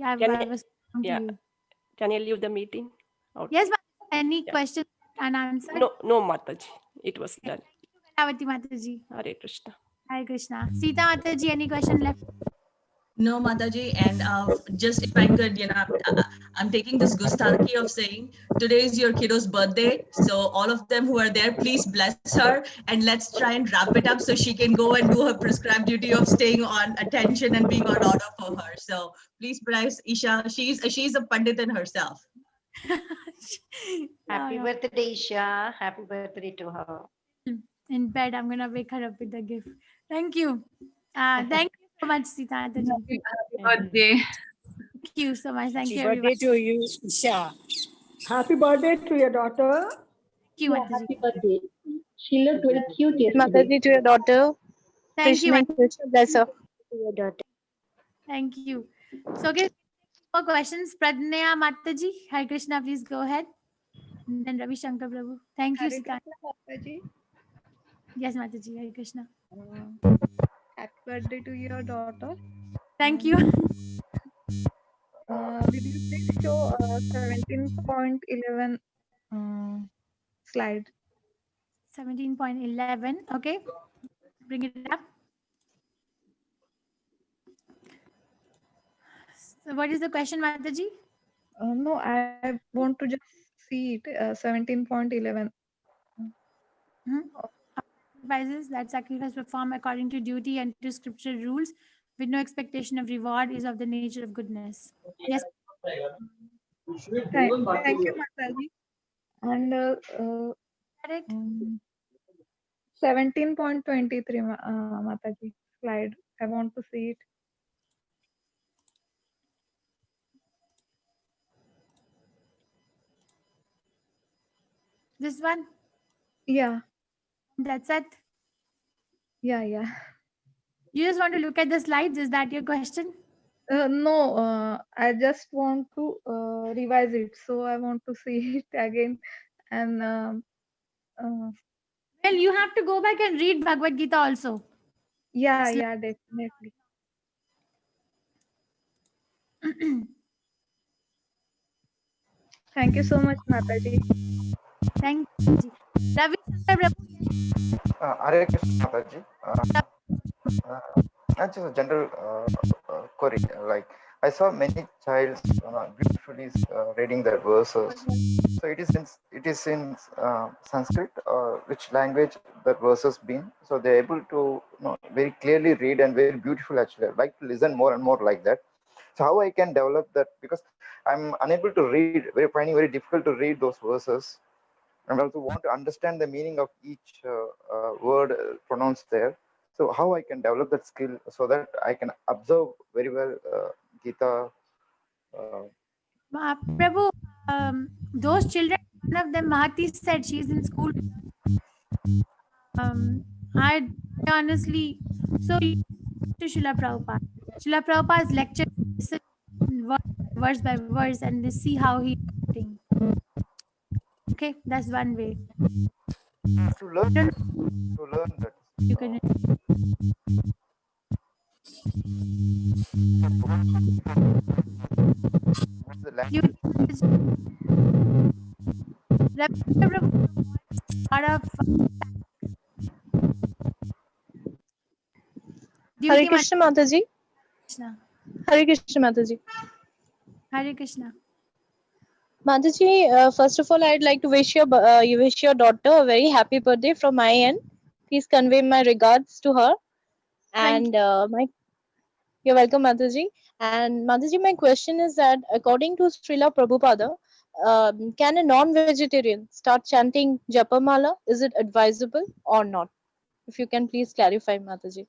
Can I leave the meeting? Yes, any questions unanswered? No, Mataji. It was done. Kavati Mataji. Hare Krishna. Hare Krishna. Sita Mataji, any question left? No, Mataji, and just if I could, I'm taking this Gustaki of saying today is your kiddo's birthday. So all of them who are there, please bless her and let's try and wrap it up so she can go and do her prescribed duty of staying on attention and being on order for her. So please bless Isha. She's a Pandit in herself. Happy birthday, Isha. Happy birthday to her. In bed, I'm going to wake her up with the gift. Thank you. Thank you so much, Sita. Happy birthday. Thank you so much. Thank you, Happy birthday everyone. to you, Isha. Happy birthday to your daughter. you, Yeah, Mataji. happy birthday. She looked very cute yesterday. Mataji, to your daughter. Thank you, Krishna, Krishna bless her. To your daughter. Thank you. So, okay, more questions. Pradnya Mataji, Hare Krishna, please go ahead. And then Ravi Shankar Prabhu. Thank you, Hare Sikant. Krishna, Mataji. Yes, Mataji, Hare Krishna. Happy birthday to your daughter. Thank you. Will you please show 17.11 slide? 17.11. Okay. Bring it up. So, what is the question, Mataji? No, I want to just see it. 17.11. Sacrifices that sacrifice performed according to duty and to scriptural rules with no expectation of reward is of the nature of goodness. Yes. Thank you, Mataji. And 17.23, Mataji, slide. I want to see it. This one? Yeah. That's it? Yeah. You just want to look at the slides? Is that your question? No, I just want to revise it. So I want to see it again. And well, you have to go back and read Bhagavad Gita also. Yeah, definitely. Thank you so much, Mataji. Thank you. Ravi Shankar Prabhu. Hare Krishna, Mataji. That's just a general query. Like I saw many childs beautifully reading their verses. So it is in Sanskrit, which language that verses been. So they're able to very clearly read and very beautiful. Actually, I'd like to listen more and more like that. So how I can develop that, because I'm unable to read, finding very difficult to read those verses. And I also want to understand the meaning of each word pronounced there. So how I can develop that skill so that I can observe very well Gita. Prabhu, those children, one of them, Mahati said she's in school. I honestly, so you to Srila Prabhupada. Srila Prabhupada's lecture, listen verse by verse, and see how he's writing. Okay, that's one way. To learn that. You can. What's the language? Hare Krishna, Mataji. Hare Krishna, Mataji. Hare Krishna. Mataji, first of all, I'd like to wish your daughter a very happy birthday from my end. Please convey my regards to her. And you're welcome, Mataji. And Mataji, my question is that according to Srila Prabhupada, can a non-vegetarian start chanting Japamala? Is it advisable or not? If you can please clarify, Mataji.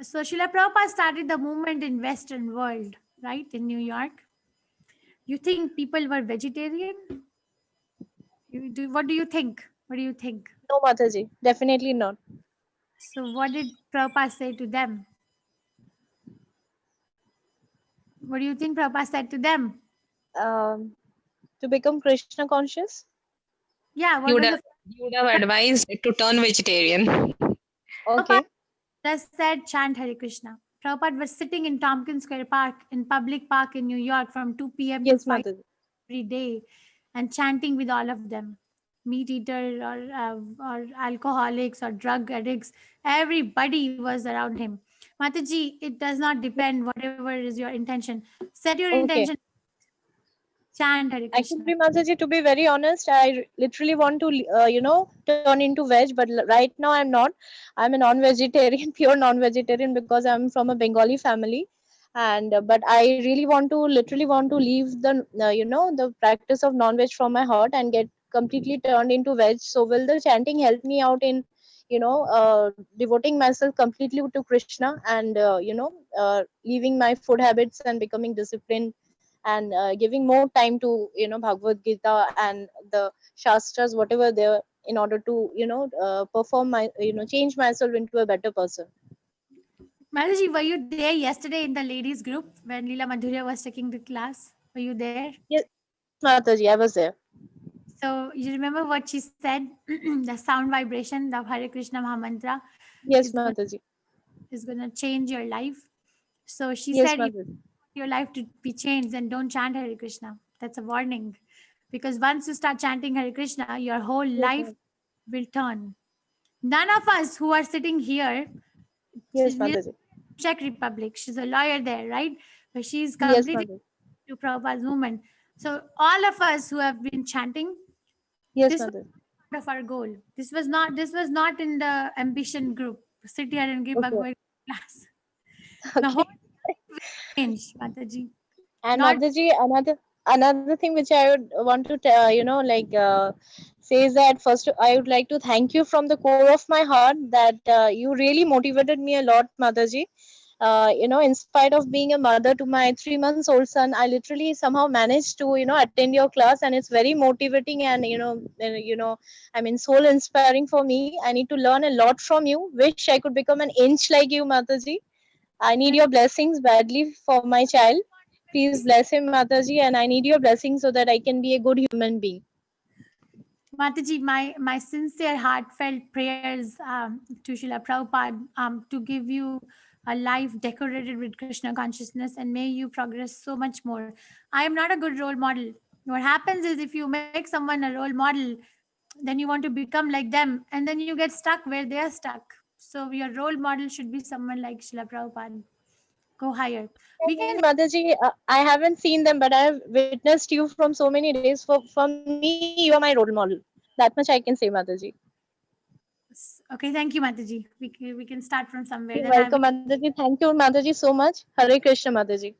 So Srila Prabhupada started the movement in Western world, right, in New York. You think people were vegetarian? What do you think? What do you think? No, Mataji, definitely not. So what did Prabhupada say to them? What do you think Prabhupada said to them? To become Krishna conscious? Yeah. You would have advised to turn vegetarian. Okay. Just said chant Hare Krishna. Prabhupada was sitting in Tompkins Square Park, in public park in New York from 2 p.m. to 5 every day and chanting with all of them. Meat eater or alcoholics or drug addicts. Everybody was around him. Mataji, it does not depend whatever is your intention. Set your intention. Chant Hare Krishna. Actually, Mataji, to be very honest, I literally want to, turn into veg, but right now I'm not. I'm a non-vegetarian, pure non-vegetarian, because I'm from a Bengali family. And but I really literally want to leave the, the practice of non-veg from my heart and get completely turned into veg. So will the chanting help me out in, devoting myself completely to Krishna and, leaving my food habits and becoming disciplined and giving more time to, Bhagavad Gita and the Shastras, whatever there, in order to, perform my, change myself into a better person. Mataji, were you there yesterday in the ladies group when Leela Madhurya was taking the class? Were you there? Yes, Mataji, I was there. So you remember what she said? The sound vibration, the Hare Krishna Mahamantra. Yes, Mataji. Is going to change your life. So she Yes, said, if Mataji. you want your life to be changed, then don't chant Hare Krishna. That's a warning. Because once you start chanting Hare Krishna, your whole life will turn. None of us who are sitting here, Yes, Mataji. Czech Republic, she's a lawyer there, right? But she's Yes, completely Mataji. to Prabhupada's movement. So all of us who have been chanting, Yes, this was Mataji. part of our goal. This was not in the ambition group. Sit here and give Bhagavad class. The whole life will change, Mataji. And Not Mataji, another thing which I would want to say is that first I would like to thank you from the core of my heart that you really motivated me a lot, Mataji. In spite of being a mother to my 3 months old son, I literally somehow managed to attend your class, and it's very motivating and I mean soul inspiring for me. I need to learn a lot from you. Wish I could become an inch like you, Mataji. I need your blessings badly for my child. Please bless him, Mataji, and I need your blessings so that I can be a good human being. Mataji, my sincere, heartfelt prayers to Srila Prabhupada to give you a life decorated with Krishna consciousness, and may you progress so much more. I am not a good role model. What happens is if you make someone a role model, then you want to become like them, and then you get stuck where they are stuck. So your role model should be someone like Srila Prabhupada. Go higher. We can, Mataji, I haven't seen them, but I have witnessed you from so many days. For me, you are my role model. That much I can say, Mataji. okay, thank you, Mataji. We can start from somewhere. You're Then welcome, Mataji. Thank you, Mataji, so much. Hare Krishna, Mataji.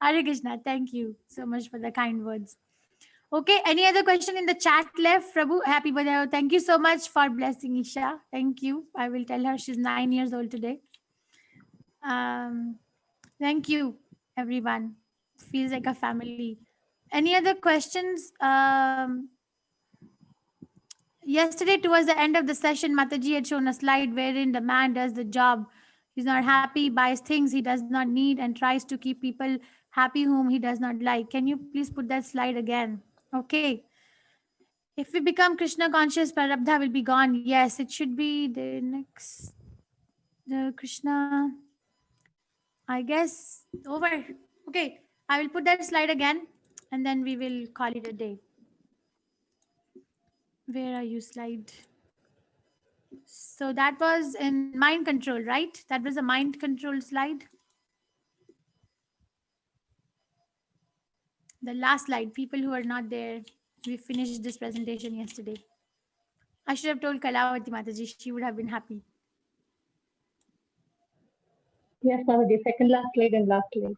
Hare Krishna. Thank you so much for the kind words. Okay, any other question in the chat left? Prabhu, happy birthday. Thank you so much for blessing Isha. Thank you. I will tell her she's 9 years old today. Thank you, everyone. Feels like a family. Any other questions? Yesterday, towards the end of the session, Mataji had shown a slide wherein the man does the job. He's not happy, buys things he does not need, and tries to keep people happy whom he does not like. Can you please put that slide again? Okay. If we become Krishna conscious, Prarabdha will be gone. Yes, it should be the next. The Krishna, I guess, over. Okay, I will put that slide again, and then we will call it a day. Where are you, slide? So that was in mind control, right? That was a mind control slide. The last slide, people who are not there, we finished this presentation yesterday. I should have told Kalavati Mataji, she would have been happy. Yes, Mataji, second last slide and last slide.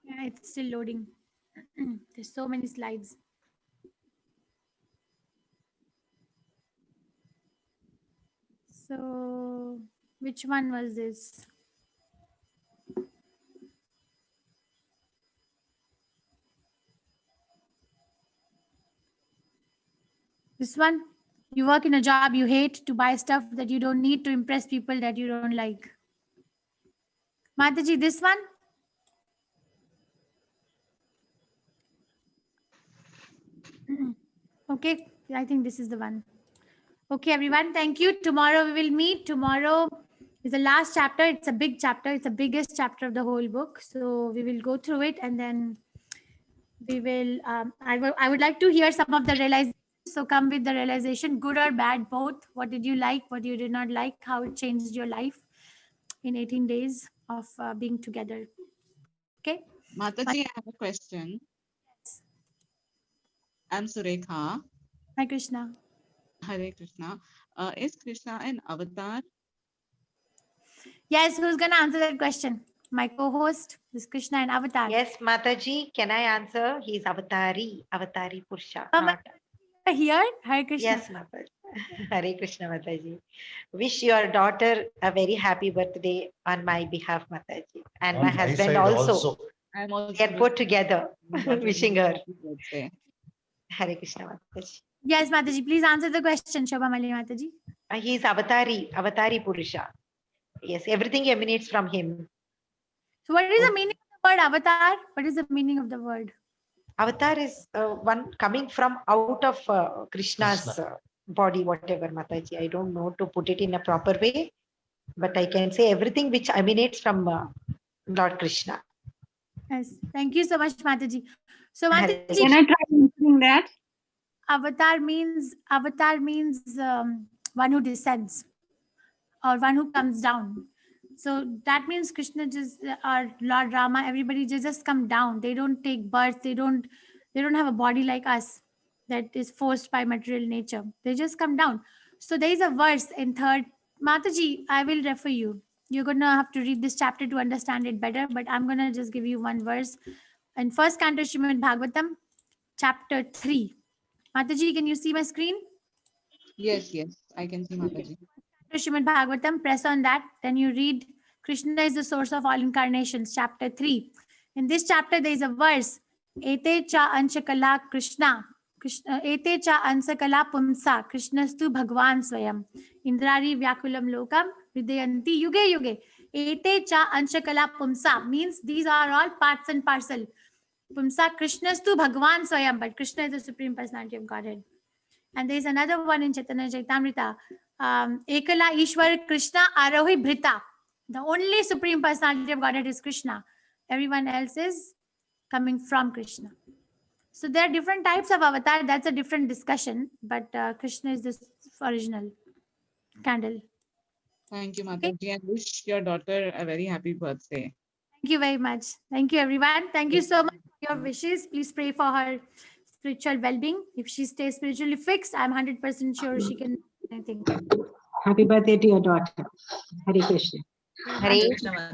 Yeah, it's still loading. There's so many slides. So, which one was this? This one? You work in a job you hate to buy stuff that you don't need to impress people that you don't like. Mataji, this one? Okay, I think this is the one. Okay, everyone, thank you. Tomorrow we will meet. Tomorrow is the last chapter. It's a big chapter. It's the biggest chapter of the whole book. So we will go through it, and then we will, I would like to hear some of the realizations. So come with the realization, good or bad, both. What did you like? What you did not like? How it changed your life in 18 days of being together. Okay. Mataji, I have a question. I'm Surekha. Hi, Krishna. Hare Krishna. Is Krishna an avatar? Yes, who's going to answer that question? My co-host is Krishna and Avatar. Yes, Mataji, can I answer? He's Avatari Purusha. Here, Hare Krishna. Yes, Mataji. Hare Krishna, Mataji. Wish your daughter a very happy birthday on my behalf, Mataji. And On my my husband side also. I'm also They are both together, Mataji, wishing her. happy birthday. Hare Krishna Mataji. Yes, Mataji, please answer the question, Shobha Mali Mataji. He is Avatari Purusha. Yes, everything emanates from him. So what is the meaning of the word avatar? What is the meaning of the word? Avatar is one coming from out of Krishna's body, whatever, Mataji. I don't know to put it in a proper way, but I can say everything which emanates from Lord Krishna. Yes, thank you so much, Mataji. So Hare Mataji, Can I try answering that? avatar means one who descends or one who comes down. So that means Krishna just or Lord Rama, everybody just come down. They don't take birth. They don't have a body like us that is forced by material nature. They just come down. So there is a verse in third. Mataji, I will refer you. You're gonna have to read this chapter to understand it better, but I'm gonna just give you one verse. In first canto Srimad Bhagavatam, chapter 3. Mataji, can you see my screen? Yes, I can see Mataji. Srimad Bhagavatam, press on that. Then you read Krishna is the source of all incarnations, chapter 3. In this chapter, there is a verse. Ete cha anshakala Krishna. Ete cha ansakala pumsa. Krishnastu Bhagwan Swayam. Indrari Vyakulam Lokam. Hridayanti Yuge Yuge. Ete cha anshakala pumsa means these are all parts and parcel. Pumsa Krishnastu Bhagwan Swayam. But Krishna is the Supreme Personality of Godhead. And there is another one in Chaitanya Chaitamrita. Ekala Ishwar Krishna Arohi Bhrita. The only Supreme Personality of Godhead is Krishna. Everyone else is coming from Krishna. So there are different types of avatar. That's a different discussion. But Krishna is the original candle. Thank you, Mataji, and wish your daughter a very happy birthday. Thank you very much. Thank you, everyone. Thank you so much for your wishes. Please pray for her spiritual well-being. If she stays spiritually fixed, I'm 100% sure she can do anything. Happy birthday to your daughter. Hare Krishna. Hare Krishna.